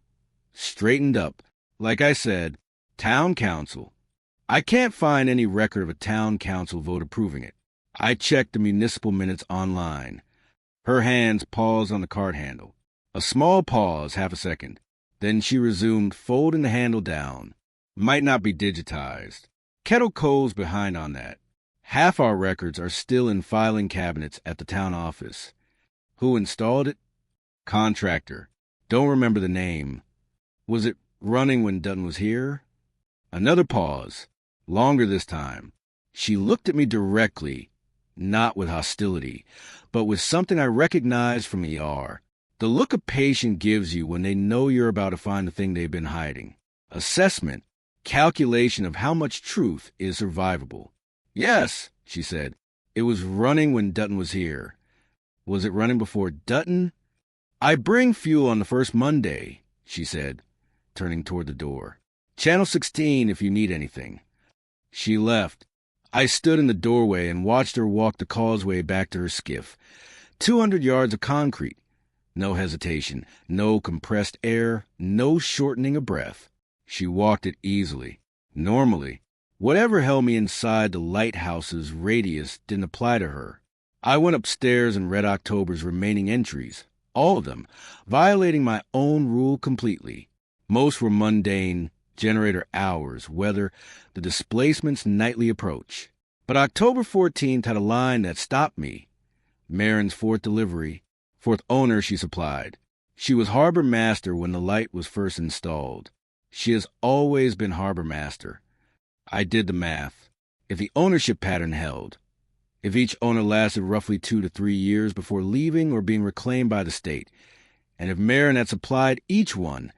Straightened up. Like I said, town council. I can't find any record of a town council vote approving it. I checked the municipal minutes online. Her hands paused on the cart handle. A small pause, half a second. Then she resumed, folding the handle down. Might not be digitized. Kettle Co's behind on that. Half our records are still in filing cabinets at the town office. Who installed it? Contractor. Don't remember the name. Was it running when Dutton was here? Another pause, longer this time. She looked at me directly, not with hostility, but with something I recognized from ER. The look a patient gives you when they know you're about to find the thing they've been hiding. Assessment, calculation of how much truth is survivable. Yes, she said. It was running when Dutton was here. Was it running before Dutton? I bring fuel on the first Monday, she said, turning toward the door. Channel 16 if you need anything. She left. I stood in the doorway and watched her walk the causeway back to her skiff. 200 yards of concrete. No hesitation, no compressed air, no shortening of breath. She walked it easily. Normally, whatever held me inside the lighthouse's radius didn't apply to her. I went upstairs and read October's remaining entries, all of them, violating my own rule completely. Most were mundane, generator hours, weather, the displacement's nightly approach. But October 14th had a line that stopped me. Marin's fourth owner she supplied. She was harbor master when the light was first installed. She has always been harbor master. I did the math. If the ownership pattern held, if each owner lasted roughly 2 to 3 years before leaving or being reclaimed by the state, and if Marin had supplied each one,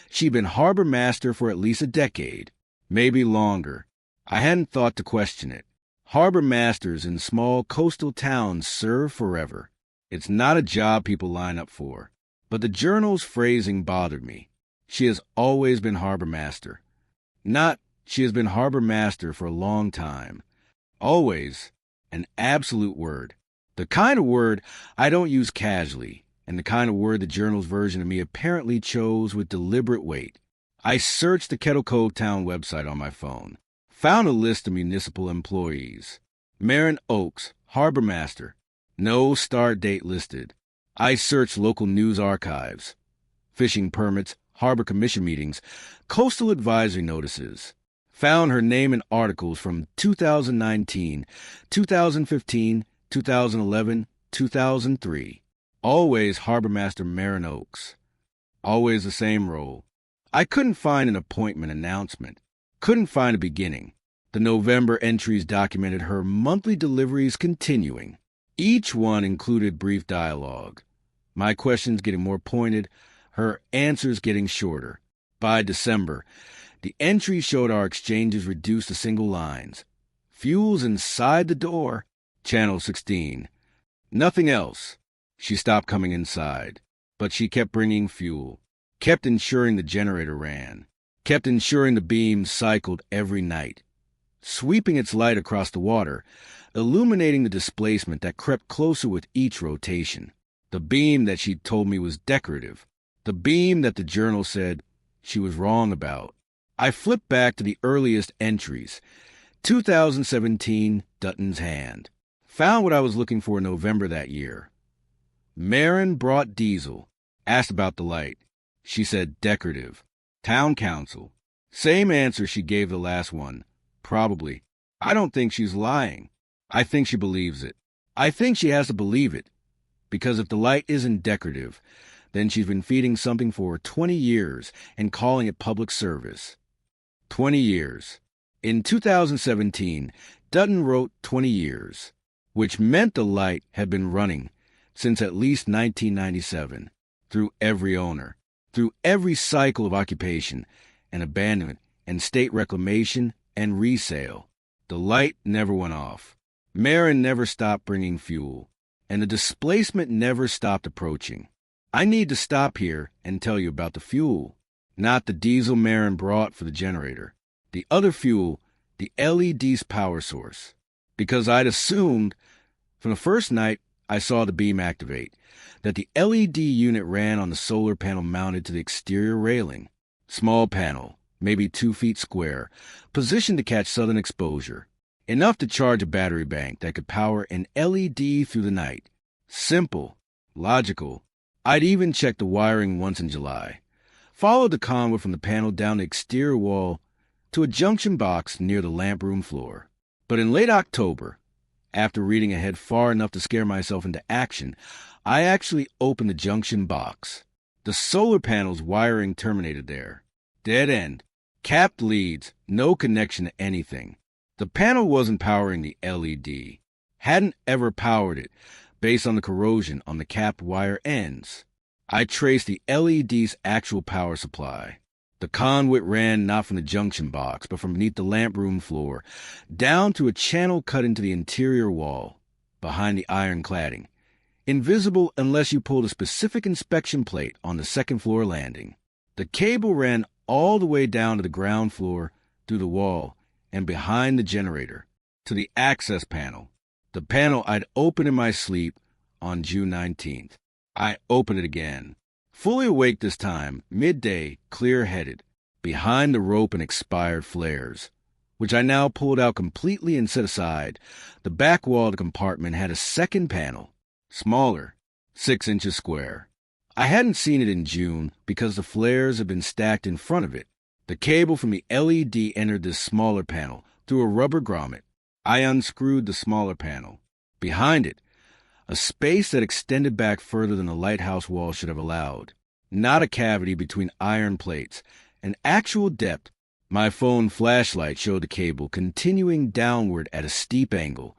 she'd been harbor master for at least a decade, maybe longer. I hadn't thought to question it. Harbor masters in small coastal towns serve forever. It's not a job people line up for. But the journal's phrasing bothered me. She has always been harbor master. Not, she has been harbor master for a long time. Always, an absolute word. The kind of word I don't use casually, and the kind of word the journal's version of me apparently chose with deliberate weight. I searched the Kettle Cove Town website on my phone, found a list of municipal employees. Marin Oaks, harbor master. No start date listed. I searched local news archives, fishing permits, harbor commission meetings, coastal advisory notices. Found her name in articles from 2019, 2015, 2011, 2003. Always Harbor Master Marin Oaks. Always the same role. I couldn't find an appointment announcement. Couldn't find a beginning. The November entries documented her monthly deliveries continuing. Each one included brief dialogue. My questions getting more pointed, her answers getting shorter. By December, the entry showed our exchanges reduced to single lines. Fuel's inside the door. Channel 16. Nothing else. She stopped coming inside, but she kept bringing fuel, kept ensuring the generator ran, kept ensuring the beam cycled every night, sweeping its light across the water, illuminating the displacement that crept closer with each rotation. The beam that she'd told me was decorative. The beam that the journal said she was wrong about. I flipped back to the earliest entries. 2017, Dutton's hand. Found what I was looking for in November that year. Marin brought diesel. Asked about the light. She said decorative. Town council. Same answer she gave the last one. Probably. I don't think she's lying. I think she believes it. I think she has to believe it. Because if the light isn't decorative, then she's been feeding something for 20 years and calling it public service. 20 years. In 2017, Dutton wrote 20 years, which meant the light had been running since at least 1997, through every owner, through every cycle of occupation and abandonment and state reclamation and resale. The light never went off. Marin never stopped bringing fuel, and the displacement never stopped approaching. I need to stop here and tell you about the fuel, not the diesel Marin brought for the generator. The other fuel, the LED's power source. Because I'd assumed, from the first night I saw the beam activate, that the LED unit ran on the solar panel mounted to the exterior railing. Small panel, maybe 2 feet square, positioned to catch southern exposure. Enough to charge a battery bank that could power an LED through the night. Simple, logical. I'd even checked the wiring once in July. Followed the conduit from the panel down the exterior wall to a junction box near the lamp room floor. But in late October, after reading ahead far enough to scare myself into action, I actually opened the junction box. The solar panel's wiring terminated there. Dead end. Capped leads, no connection to anything. The panel wasn't powering the LED. Hadn't ever powered it, based on the corrosion on the capped wire ends. I traced the LED's actual power supply. The conduit ran not from the junction box, but from beneath the lamp room floor, down to a channel cut into the interior wall, behind the iron cladding, invisible unless you pulled a specific inspection plate on the second floor landing. The cable ran all the way down to the ground floor, through the wall, and behind the generator, to the access panel, the panel I'd opened in my sleep on June 19th. I opened it again. Fully awake this time, midday, clear-headed, behind the rope and expired flares, which I now pulled out completely and set aside. The back wall of the compartment had a second panel, smaller, 6 inches square. I hadn't seen it in June because the flares had been stacked in front of it. The cable from the LED entered this smaller panel through a rubber grommet. I unscrewed the smaller panel. Behind it, a space that extended back further than the lighthouse wall should have allowed. Not a cavity between iron plates, an actual depth. My phone flashlight showed the cable continuing downward at a steep angle,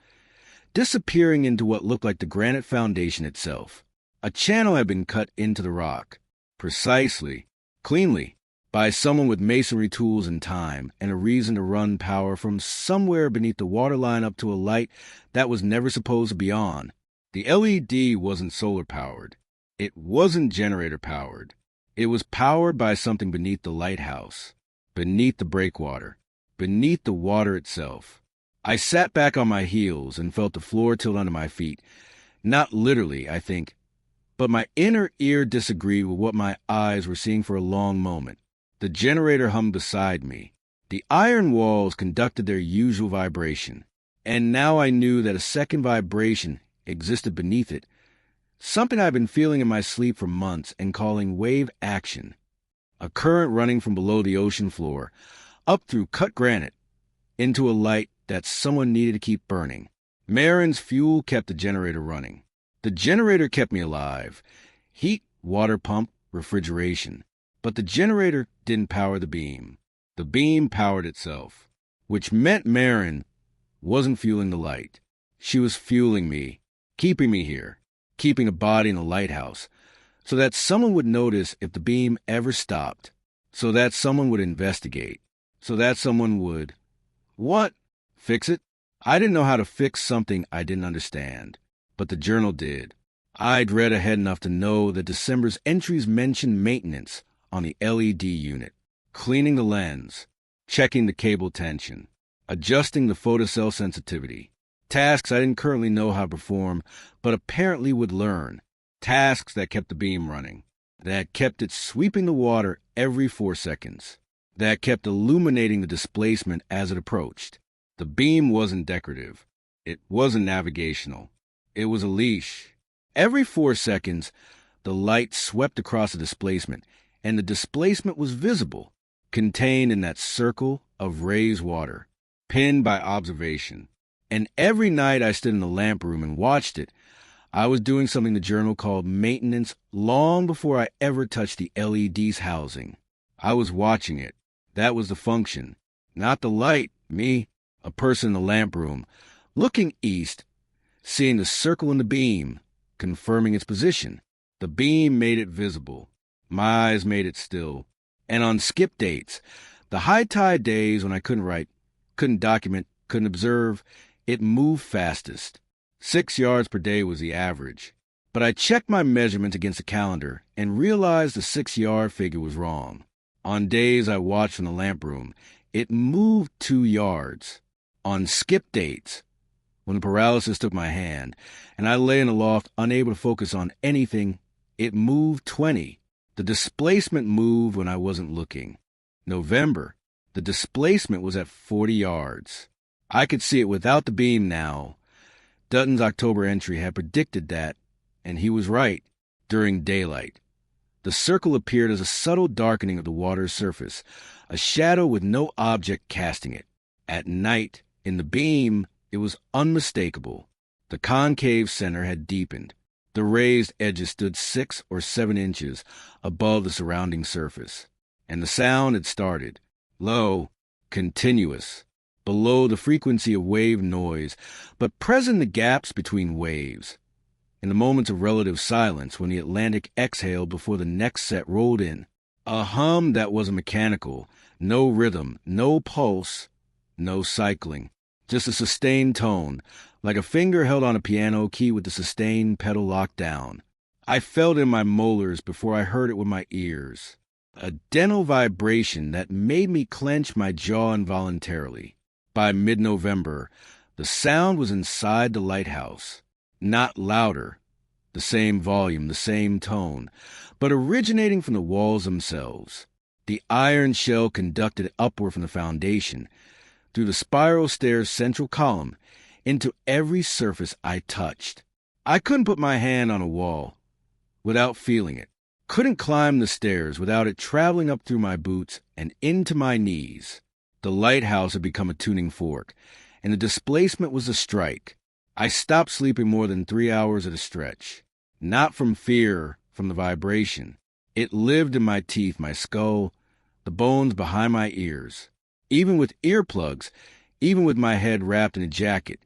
disappearing into what looked like the granite foundation itself. A channel had been cut into the rock, precisely, cleanly, by someone with masonry tools and time, and a reason to run power from somewhere beneath the waterline up to a light that was never supposed to be on. The LED wasn't solar-powered. It wasn't generator-powered. It was powered by something beneath the lighthouse, beneath the breakwater, beneath the water itself. I sat back on my heels and felt the floor tilt under my feet. Not literally, I think, but my inner ear disagreed with what my eyes were seeing for a long moment. The generator hummed beside me. The iron walls conducted their usual vibration, and now I knew that a second vibration existed beneath it, something I'd been feeling in my sleep for months and calling wave action. A current running from below the ocean floor, up through cut granite, into a light that someone needed to keep burning. Marin's fuel kept the generator running. The generator kept me alive. Heat, water pump, refrigeration. But the generator didn't power the beam. The beam powered itself, which meant Marin wasn't fueling the light. She was fueling me, keeping me here, keeping a body in the lighthouse, so that someone would notice if the beam ever stopped, so that someone would investigate, so that someone would... What? Fix it? I didn't know how to fix something I didn't understand, but the journal did. I'd read ahead enough to know that December's entries mentioned maintenance on the LED unit, cleaning the lens, checking the cable tension, adjusting the photocell sensitivity. Tasks I didn't currently know how to perform, but apparently would learn. Tasks that kept the beam running, that kept it sweeping the water every 4 seconds, that kept illuminating the displacement as it approached. The beam wasn't decorative. It wasn't navigational. It was a leash. Every 4 seconds, the light swept across the displacement, and the displacement was visible, contained in that circle of raised water, pinned by observation. And every night I stood in the lamp room and watched it, I was doing something the journal called maintenance long before I ever touched the LED's housing. I was watching it. That was the function. Not the light, me, a person in the lamp room, looking east, seeing the circle in the beam, confirming its position. The beam made it visible. My eyes made it still. And on skip dates, the high tide days when I couldn't write, couldn't document, couldn't observe, it moved fastest. 6 yards per day was the average. But I checked my measurements against the calendar and realized the 6-yard figure was wrong. On days I watched from the lamp room, it moved 2 yards. On skip dates, when the paralysis took my hand, and I lay in the loft unable to focus on anything, it moved 20. The displacement moved when I wasn't looking. November, the displacement was at 40 yards. I could see it without the beam now. Dutton's October entry had predicted that, and he was right, during daylight. The circle appeared as a subtle darkening of the water's surface, a shadow with no object casting it. At night, in the beam, it was unmistakable. The concave center had deepened. The raised edges stood 6 or 7 inches above the surrounding surface. And the sound had started. Low, continuous, below the frequency of wave noise, but present in the gaps between waves. In the moments of relative silence when the Atlantic exhaled before the next set rolled in. A hum that wasn't mechanical, no rhythm, no pulse, no cycling. Just a sustained tone, like a finger held on a piano key with the sustained pedal locked down. I felt it in my molars before I heard it with my ears. A dental vibration that made me clench my jaw involuntarily. By mid-November, the sound was inside the lighthouse. Not louder, the same volume, the same tone, but originating from the walls themselves. The iron shell conducted upward from the foundation, through the spiral stair's central column, into every surface I touched. I couldn't put my hand on a wall without feeling it. Couldn't climb the stairs without it traveling up through my boots and into my knees. The lighthouse had become a tuning fork, and the displacement was a strike. I stopped sleeping more than 3 hours at a stretch. Not from fear, from the vibration. It lived in my teeth, my skull, the bones behind my ears. Even with earplugs, even with my head wrapped in a jacket,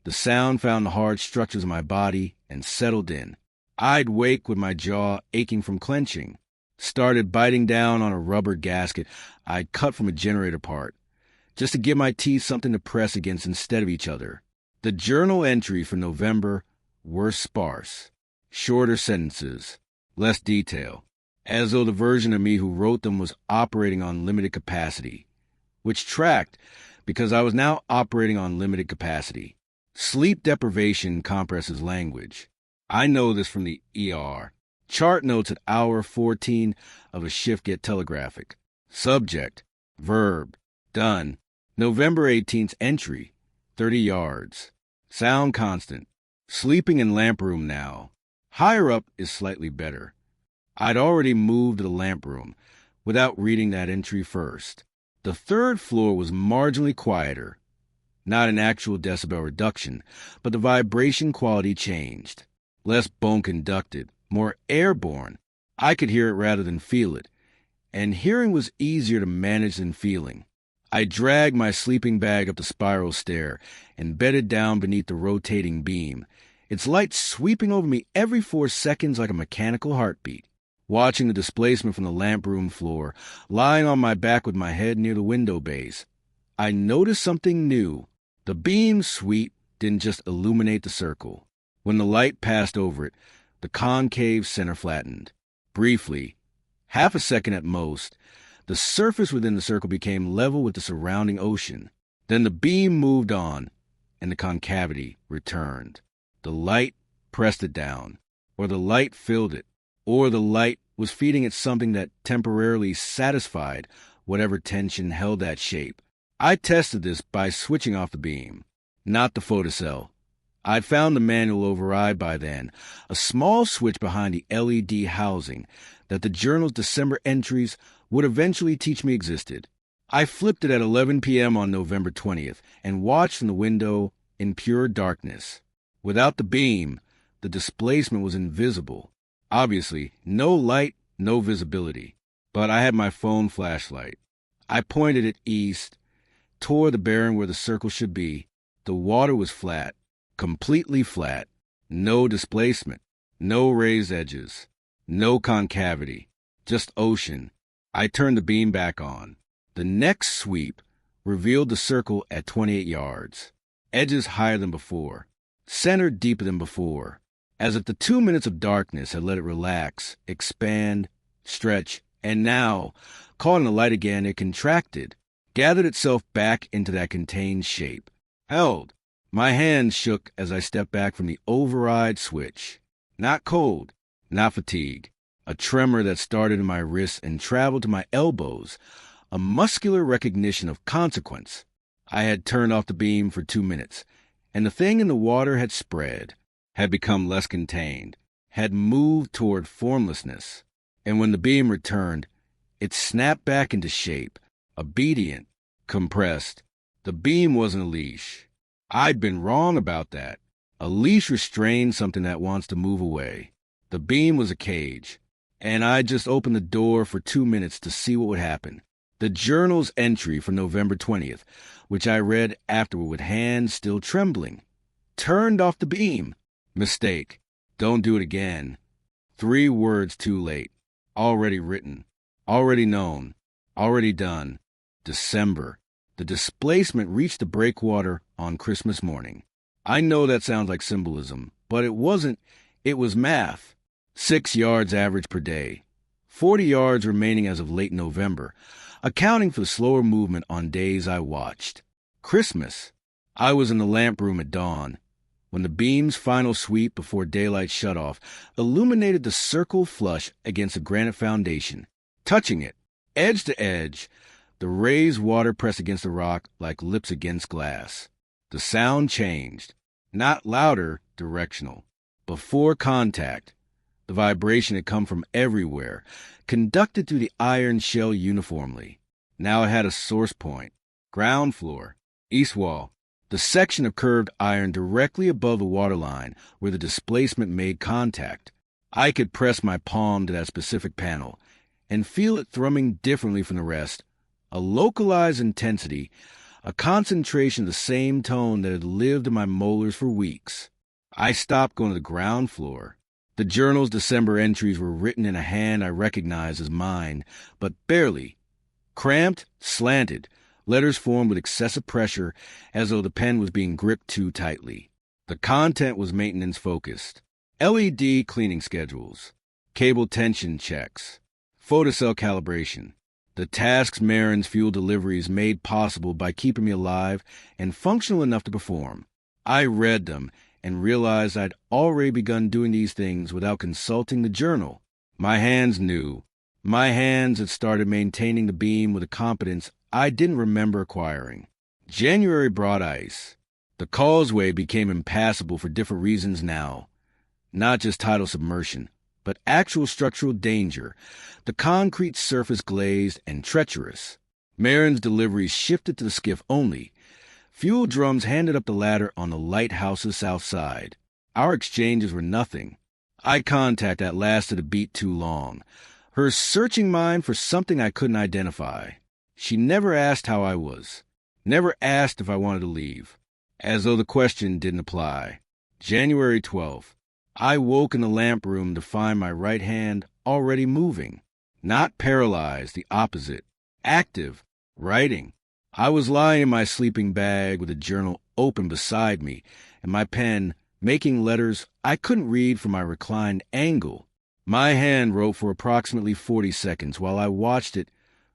the sound found the hard structures of my body and settled in. I'd wake with my jaw aching from clenching. Started biting down on a rubber gasket I'd cut from a generator part, just to give my teeth something to press against instead of each other. The journal entries for November were sparse. Shorter sentences, less detail, as though the version of me who wrote them was operating on limited capacity, which tracked because I was now operating on limited capacity. Sleep deprivation compresses language. I know this from the ER. Chart notes at hour 14 of a shift get telegraphic. Subject, verb, done. November 18th entry, 30 yards. Sound constant. Sleeping in lamp room now. Higher up is slightly better. I'd already moved to the lamp room without reading that entry first. The third floor was marginally quieter. Not an actual decibel reduction, but the vibration quality changed. Less bone conducted, more airborne. I could hear it rather than feel it, and hearing was easier to manage than feeling. I dragged my sleeping bag up the spiral stair and bedded down beneath the rotating beam, its light sweeping over me every 4 seconds like a mechanical heartbeat. Watching the displacement from the lamp room floor, lying on my back with my head near the window base, I noticed something new. The beam's sweep didn't just illuminate the circle. When the light passed over it, the concave center flattened. Briefly, half a second at most, the surface within the circle became level with the surrounding ocean. Then the beam moved on, and the concavity returned. The light pressed it down, or the light filled it, or the light was feeding it something that temporarily satisfied whatever tension held that shape. I tested this by switching off the beam, not the photocell. I'd found the manual override by then, a small switch behind the LED housing that the journal's December entries would eventually teach me existed. I flipped it at 11 p.m. on November 20th and watched from the window in pure darkness. Without the beam, the displacement was invisible. Obviously, no light, no visibility. But I had my phone flashlight. I pointed it east, toward the bearing where the circle should be. The water was flat, completely flat. No displacement, no raised edges, no concavity, just ocean. I turned the beam back on. The next sweep revealed the circle at 28 yards. Edges higher than before, center deeper than before, as if the 2 minutes of darkness had let it relax, expand, stretch, and now, caught in the light again, it contracted, gathered itself back into that contained shape. Held. My hands shook as I stepped back from the override switch. Not cold, not fatigue. A tremor that started in my wrists and traveled to my elbows. A muscular recognition of consequence. I had turned off the beam for 2 minutes, and the thing in the water had spread, had become less contained, had moved toward formlessness. And when the beam returned, it snapped back into shape, obedient, compressed. The beam wasn't a leash. I'd been wrong about that. A leash restrains something that wants to move away. The beam was a cage, and I just opened the door for 2 minutes to see what would happen. The journal's entry for November 20th, which I read afterward with hands still trembling. Turned off the beam. Mistake. Don't do it again. 3 words too late. Already written. Already known. Already done. December. The displacement reached the breakwater on Christmas morning. I know that sounds like symbolism, but it wasn't. It was math. 6 yards average per day. 40 yards remaining as of late November, accounting for the slower movement on days I watched. Christmas. I was in the lamp room at dawn, when the beam's final sweep before daylight shut off illuminated the circle flush against the granite foundation. Touching it, edge to edge, the raised water pressed against the rock like lips against glass. The sound changed. Not louder, directional. Before contact, the vibration had come from everywhere, conducted through the iron shell uniformly. Now it had a source point. Ground floor. East wall. The section of curved iron directly above the waterline where the displacement made contact. I could press my palm to that specific panel and feel it thrumming differently from the rest. A localized intensity, a concentration of the same tone that had lived in my molars for weeks. I stopped going to the ground floor. The journal's December entries were written in a hand I recognized as mine, but barely. Cramped, slanted, letters formed with excessive pressure as though the pen was being gripped too tightly. The content was maintenance-focused. LED cleaning schedules, cable tension checks, photocell calibration. The tasks Maine's Fuel Deliveries made possible by keeping me alive and functional enough to perform. I read them and realized I'd already begun doing these things without consulting the journal. My hands knew. My hands had started maintaining the beam with a competence I didn't remember acquiring. January brought ice. The Causeway became impassable for different reasons now. Not just tidal submersion, but actual structural danger. The concrete surface glazed and treacherous. Maine's deliveries shifted to the skiff only. Fuel drums handed up the ladder on the Lighthouse's south side. Our exchanges were nothing. Eye contact that lasted a beat too long. Her searching mind for something I couldn't identify. She never asked how I was. Never asked if I wanted to leave. As though the question didn't apply. January 12th. I woke in the lamp room to find my right hand already moving. Not paralyzed, the opposite. Active. Writing. I was lying in my sleeping bag with a journal open beside me, and my pen making letters I couldn't read from my reclined angle. My hand wrote for approximately 40 seconds while I watched it,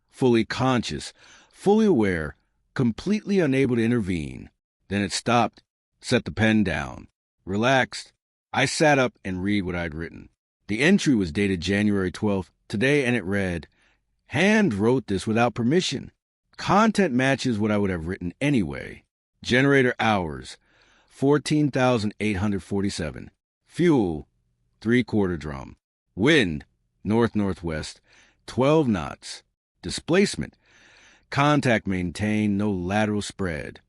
fully conscious, fully aware, completely unable to intervene. Then it stopped, set the pen down. Relaxed. I sat up and read what I'd written. The entry was dated January 12th, today, and it read, "Hand wrote this without permission. Content matches what I would have written anyway. Generator hours, 14,847. Fuel, 3/4 drum. Wind, north-northwest, 12 knots. Displacement, contact maintained, no lateral spread.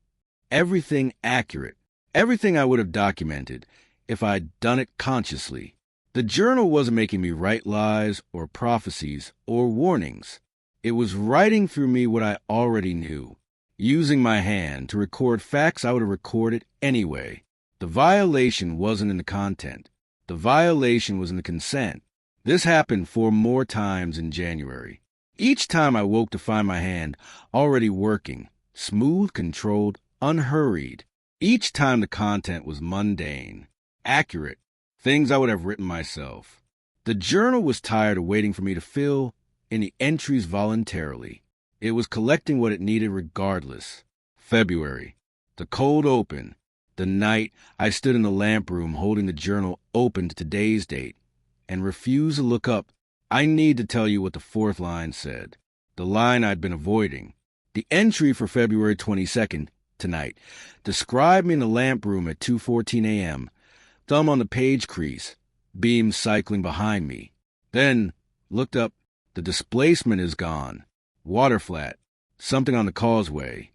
Everything accurate. Everything I would have documented if I'd done it consciously. The journal wasn't making me write lies or prophecies or warnings. It was writing through me what I already knew, using my hand to record facts I would have recorded anyway. The violation wasn't in the content. The violation was in the consent. This happened 4 more times in January. Each time I woke to find my hand already working, smooth, controlled, unhurried. Each time the content was mundane, accurate, things I would have written myself. The journal was tired of waiting for me to fill in the entries voluntarily. It was collecting what it needed regardless. February. The cold open. The night I stood in the lamp room holding the journal open to today's date and refused to look up. I need to tell you what the 4th line said. The line I'd been avoiding. The entry for February 22nd, tonight, described me in the lamp room at 2:14 a.m., thumb on the page crease, beam cycling behind me. Then, looked up, the displacement is gone. Water flat. Something on the causeway.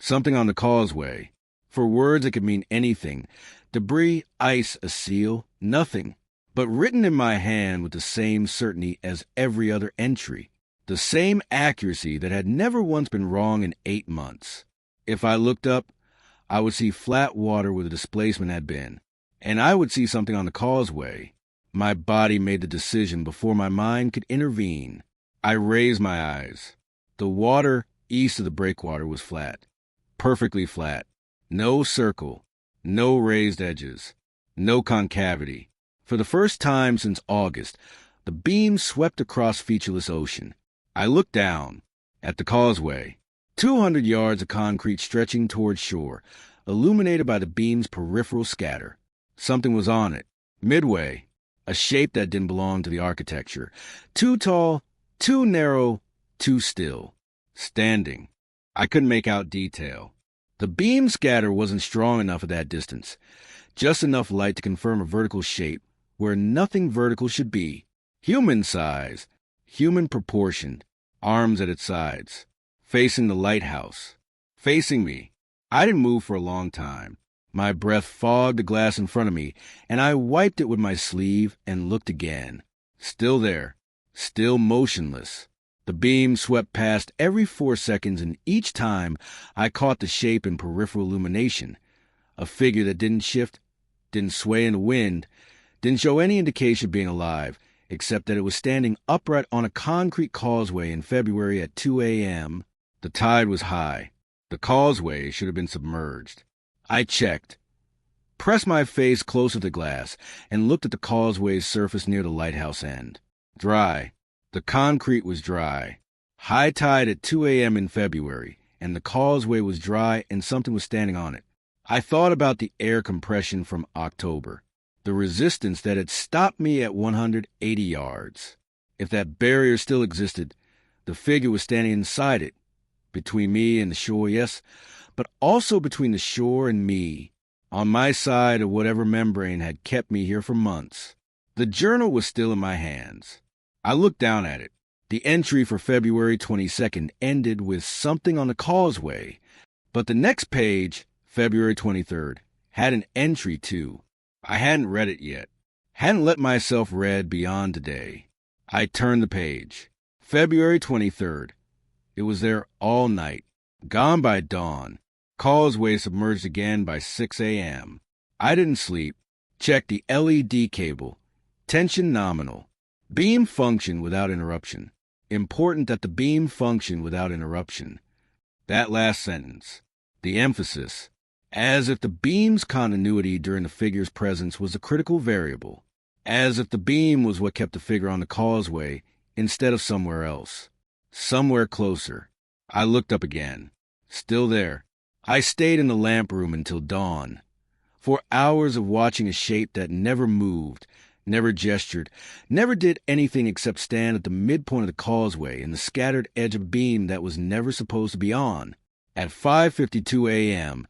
Something on the causeway. For words it could mean anything. Debris, ice, a seal, nothing. But written in my hand with the same certainty as every other entry. The same accuracy that had never once been wrong in 8 months. If I looked up, I would see flat water where the displacement had been, and I would see something on the causeway. My body made the decision before my mind could intervene. I raised my eyes. The water east of the breakwater was flat, perfectly flat. No circle, no raised edges, no concavity. For the first time since August, the beam swept across featureless ocean. I looked down at the causeway, 200 yards of concrete stretching toward shore, illuminated by the beam's peripheral scatter. Something was on it, midway, a shape that didn't belong to the architecture. Too tall, too narrow, too still. Standing. I couldn't make out detail. The beam scatter wasn't strong enough at that distance, just enough light to confirm a vertical shape where nothing vertical should be. Human size, human proportioned, arms at its sides, facing the lighthouse, facing me. I didn't move for a long time. My breath fogged the glass in front of me, and I wiped it with my sleeve and looked again. Still there, still motionless. The beam swept past every 4 seconds, and each time I caught the shape in peripheral illumination, a figure that didn't shift, didn't sway in the wind, didn't show any indication of being alive, except that it was standing upright on a concrete causeway in February at 2 a.m. The tide was high. The causeway should have been submerged. I checked, pressed my face close to the glass, and looked at the causeway's surface near the lighthouse end. Dry. The concrete was dry. High tide at 2 a.m. in February, and the causeway was dry and something was standing on it. I thought about the air compression from October, the resistance that had stopped me at 180 yards. If that barrier still existed, the figure was standing inside it, between me and the shore, yes, but also between the shore and me, on my side of whatever membrane had kept me here for months. The journal was still in my hands. I looked down at it. The entry for February 22nd ended with something on the causeway, but the next page, February 23rd, had an entry too. I hadn't read it yet, hadn't let myself read beyond today. I turned the page. February 23rd. It was there all night, gone by dawn. Causeway submerged again by 6 a.m. I didn't sleep. Checked the LED cable. Tension nominal. Beam function without interruption. Important that the beam function without interruption. That last sentence. The emphasis. As if the beam's continuity during the figure's presence was a critical variable. As if the beam was what kept the figure on the causeway instead of somewhere else. Somewhere closer. I looked up again. Still there. I stayed in the lamp room until dawn. 4 hours of watching a shape that never moved, never gestured, never did anything except stand at the midpoint of the causeway in the scattered edge of a beam that was never supposed to be on. At 5:52 a.m.,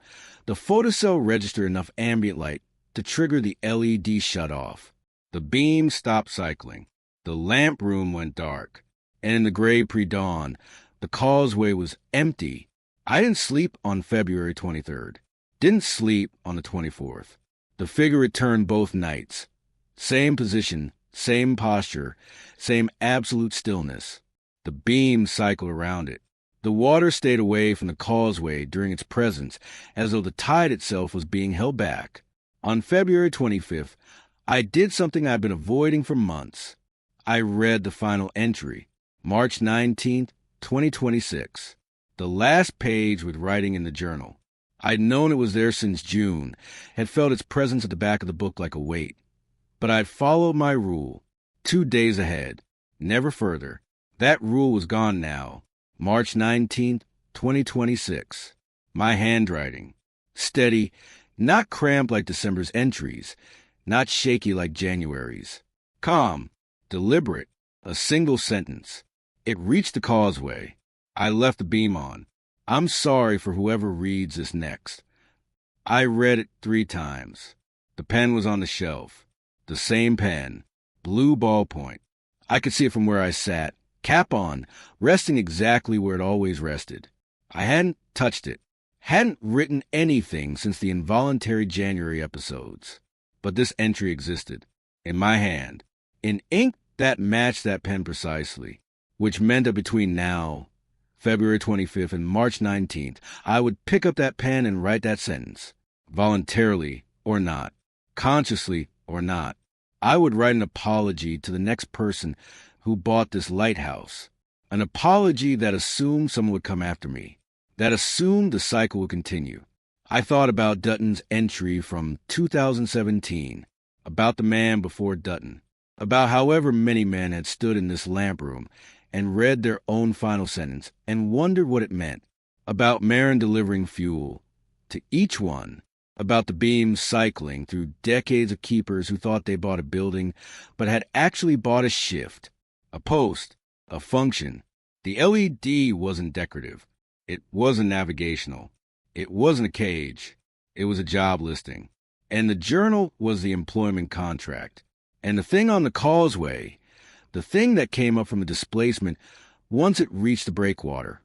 the photocell registered enough ambient light to trigger the LED shut-off. The beam stopped cycling. The lamp room went dark. And in the gray pre-dawn, the causeway was empty. I didn't sleep on February 23rd. Didn't sleep on the 24th. The figure returned both nights. Same position, same posture, same absolute stillness. The beam cycled around it. The water stayed away from the causeway during its presence, as though the tide itself was being held back. On February 25th, I did something I've been avoiding for months. I read the final entry, March 19th, 2026. The last page with writing in the journal. I'd known it was there since June, had felt its presence at the back of the book like a weight. But I'd followed my rule, 2 days ahead, never further. That rule was gone now. March 19th, 2026. My handwriting. Steady, not cramped like December's entries, not shaky like January's. Calm, deliberate, a single sentence. It reached the causeway. I left the beam on. I'm sorry for whoever reads this next. I read it 3 times. The pen was on the shelf. The same pen. Blue ballpoint. I could see it from where I sat, cap on, resting exactly where it always rested. I hadn't touched it. Hadn't written anything since the involuntary January episodes. But this entry existed. In my hand. In ink that matched that pen precisely. which meant that between now, February 25th, and March 19th, I would pick up that pen and write that sentence, voluntarily or not, consciously or not. I would write an apology to the next person who bought this lighthouse, an apology that assumed someone would come after me, that assumed the cycle would continue. I thought about Dutton's entry from 2017, about the man before Dutton, about however many men had stood in this lamp room and read their own final sentence and wondered what it meant, about Marin delivering fuel to each one, about the beams cycling through decades of keepers who thought they bought a building but had actually bought a shift, a post, a function. The LED wasn't decorative. It wasn't navigational. It wasn't a cage. It was a job listing. And the journal was the employment contract. And the thing on the Causeway, the thing that came up from the displacement once it reached the breakwater,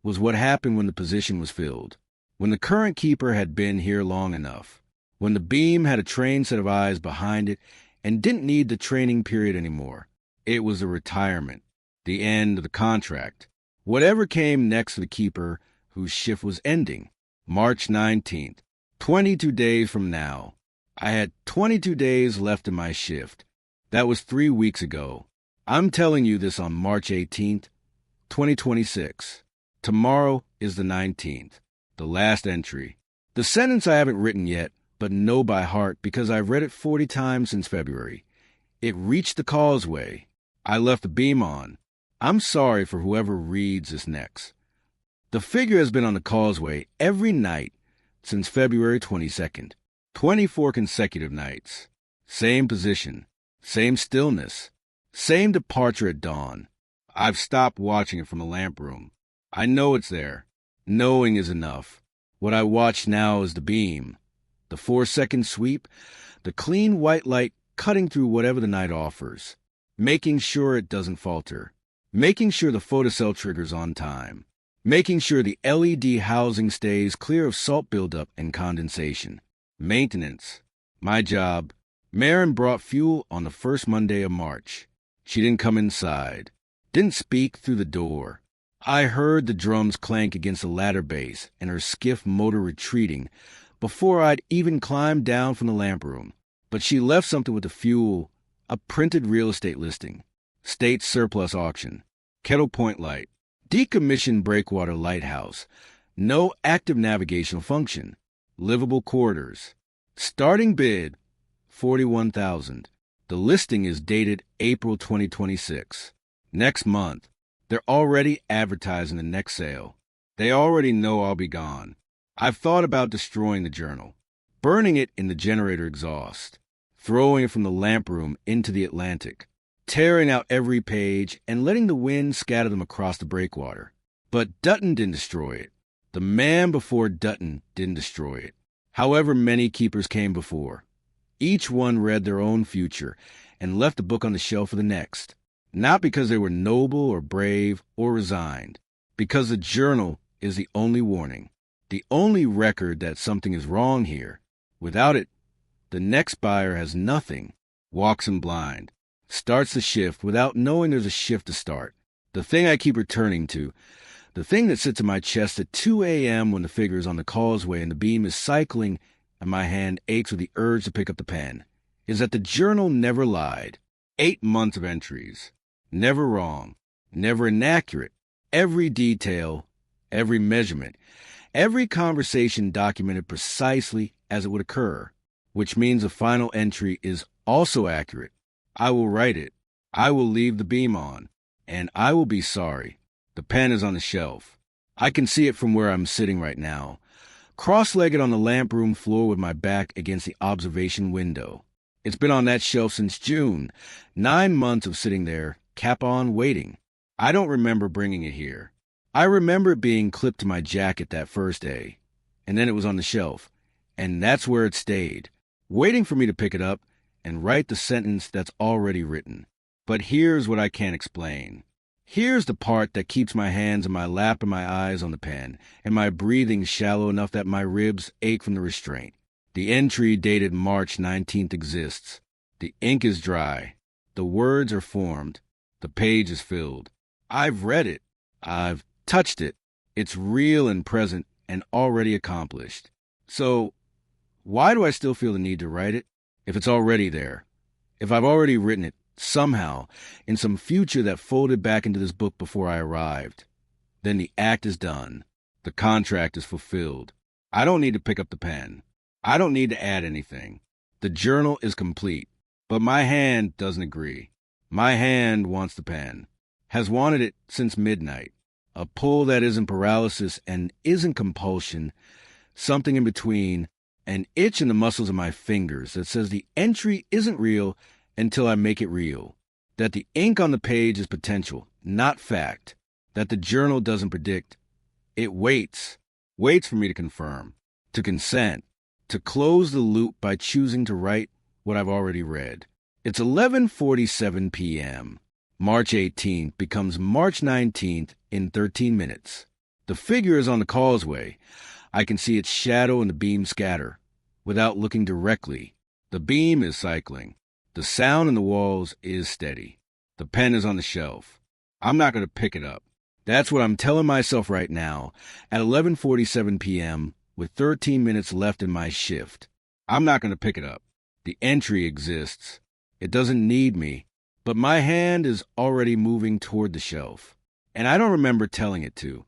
was what happened when the position was filled, when the current keeper had been here long enough, when the beam had a trained set of eyes behind it and didn't need the training period anymore. It was a retirement, the end of the contract, whatever came next for the keeper whose shift was ending. March 19th, 22 days from now. I had 22 days left in my shift. That was 3 weeks ago. I'm telling you this on March 18th, 2026. Tomorrow is the 19th, the last entry. The sentence I haven't written yet, but know by heart because I've read it 40 times since February. It reached the Causeway. I left the beam on. I'm sorry for whoever reads this next. The figure has been on the Causeway every night since February 22nd. 24 consecutive nights. Same position. Same stillness. Same departure at dawn. I've stopped watching it from the lamp room. I know it's there. Knowing is enough. What I watch now is the beam. The 4-second sweep. The clean white light cutting through whatever the night offers. Making sure it doesn't falter. Making sure the photocell trigger's on time. Making sure the LED housing stays clear of salt buildup and condensation. Maintenance. My job. Marin brought fuel on the first Monday of March. She didn't come inside. Didn't speak through the door. I heard the drums clank against the ladder base and her skiff motor retreating before I'd even climbed down from the lamp room. But she left something with the fuel, a printed real estate listing. State surplus auction. Kettle Point Light. Decommissioned breakwater lighthouse. No active navigational function. Livable quarters. Starting bid, $41,000. The listing is dated April 2026. Next month. They're already advertising the next sale. They already know I'll be gone. I've thought about destroying the journal, burning it in the generator exhaust, throwing it from the lamp room into the Atlantic, tearing out every page and letting the wind scatter them across the breakwater. But Dutton didn't destroy it. The man before Dutton didn't destroy it. However many keepers came before. Each one read their own future and left the book on the shelf for the next. Not because they were noble or brave or resigned. Because the journal is the only warning. The only record that something is wrong here. Without it, the next buyer has nothing. Walks in blind. Starts the shift without knowing there's a shift to start. The thing I keep returning to, the thing that sits in my chest at 2 a.m. when the figure is on the Causeway and the beam is cycling and my hand aches with the urge to pick up the pen, is that the journal never lied. 8 months of entries. Never wrong. Never inaccurate. Every detail, every measurement, every conversation documented precisely as it would occur, which means the final entry is also accurate. I will write it. I will leave the beam on. And I will be sorry. The pen is on the shelf. I can see it from where I'm sitting right now, cross-legged on the lamp room floor with my back against the observation window. It's been on that shelf since June. 9 months of sitting there, cap on, waiting. I don't remember bringing it here. I remember it being clipped to my jacket that first day, and then it was on the shelf, and that's where it stayed, waiting for me to pick it up and write the sentence that's already written. But here's what I can't explain. Here's the part that keeps my hands in my lap and my eyes on the pen, and my breathing shallow enough that my ribs ache from the restraint. The entry dated March 19th exists. The ink is dry. The words are formed. The page is filled. I've read it. I've touched it. It's real and present and already accomplished. So, why do I still feel the need to write it? If it's already there, if I've already written it somehow in some future that folded back into this book before I arrived, then the act is done. The contract is fulfilled. I don't need to pick up the pen. I don't need to add anything. The journal is complete, but my hand doesn't agree. My hand wants the pen, has wanted it since midnight. A pull that isn't paralysis and isn't compulsion, something in between, an itch in the muscles of my fingers that says the entry isn't real until I make it real, that the ink on the page is potential, not fact, that the journal doesn't predict. It waits for me to confirm, to consent, to close the loop by choosing to write what I've already read. It's 11:47 p.m. March 18th becomes March 19th in 13 minutes. The figure is on the causeway. I can see its shadow and the beam scatter. Without looking directly, the beam is cycling. The sound in the walls is steady. The pen is on the shelf. I'm not going to pick it up. That's what I'm telling myself right now at 11:47 p.m. with 13 minutes left in my shift. I'm not going to pick it up. The entry exists. It doesn't need me, but my hand is already moving toward the shelf, and I don't remember telling it to.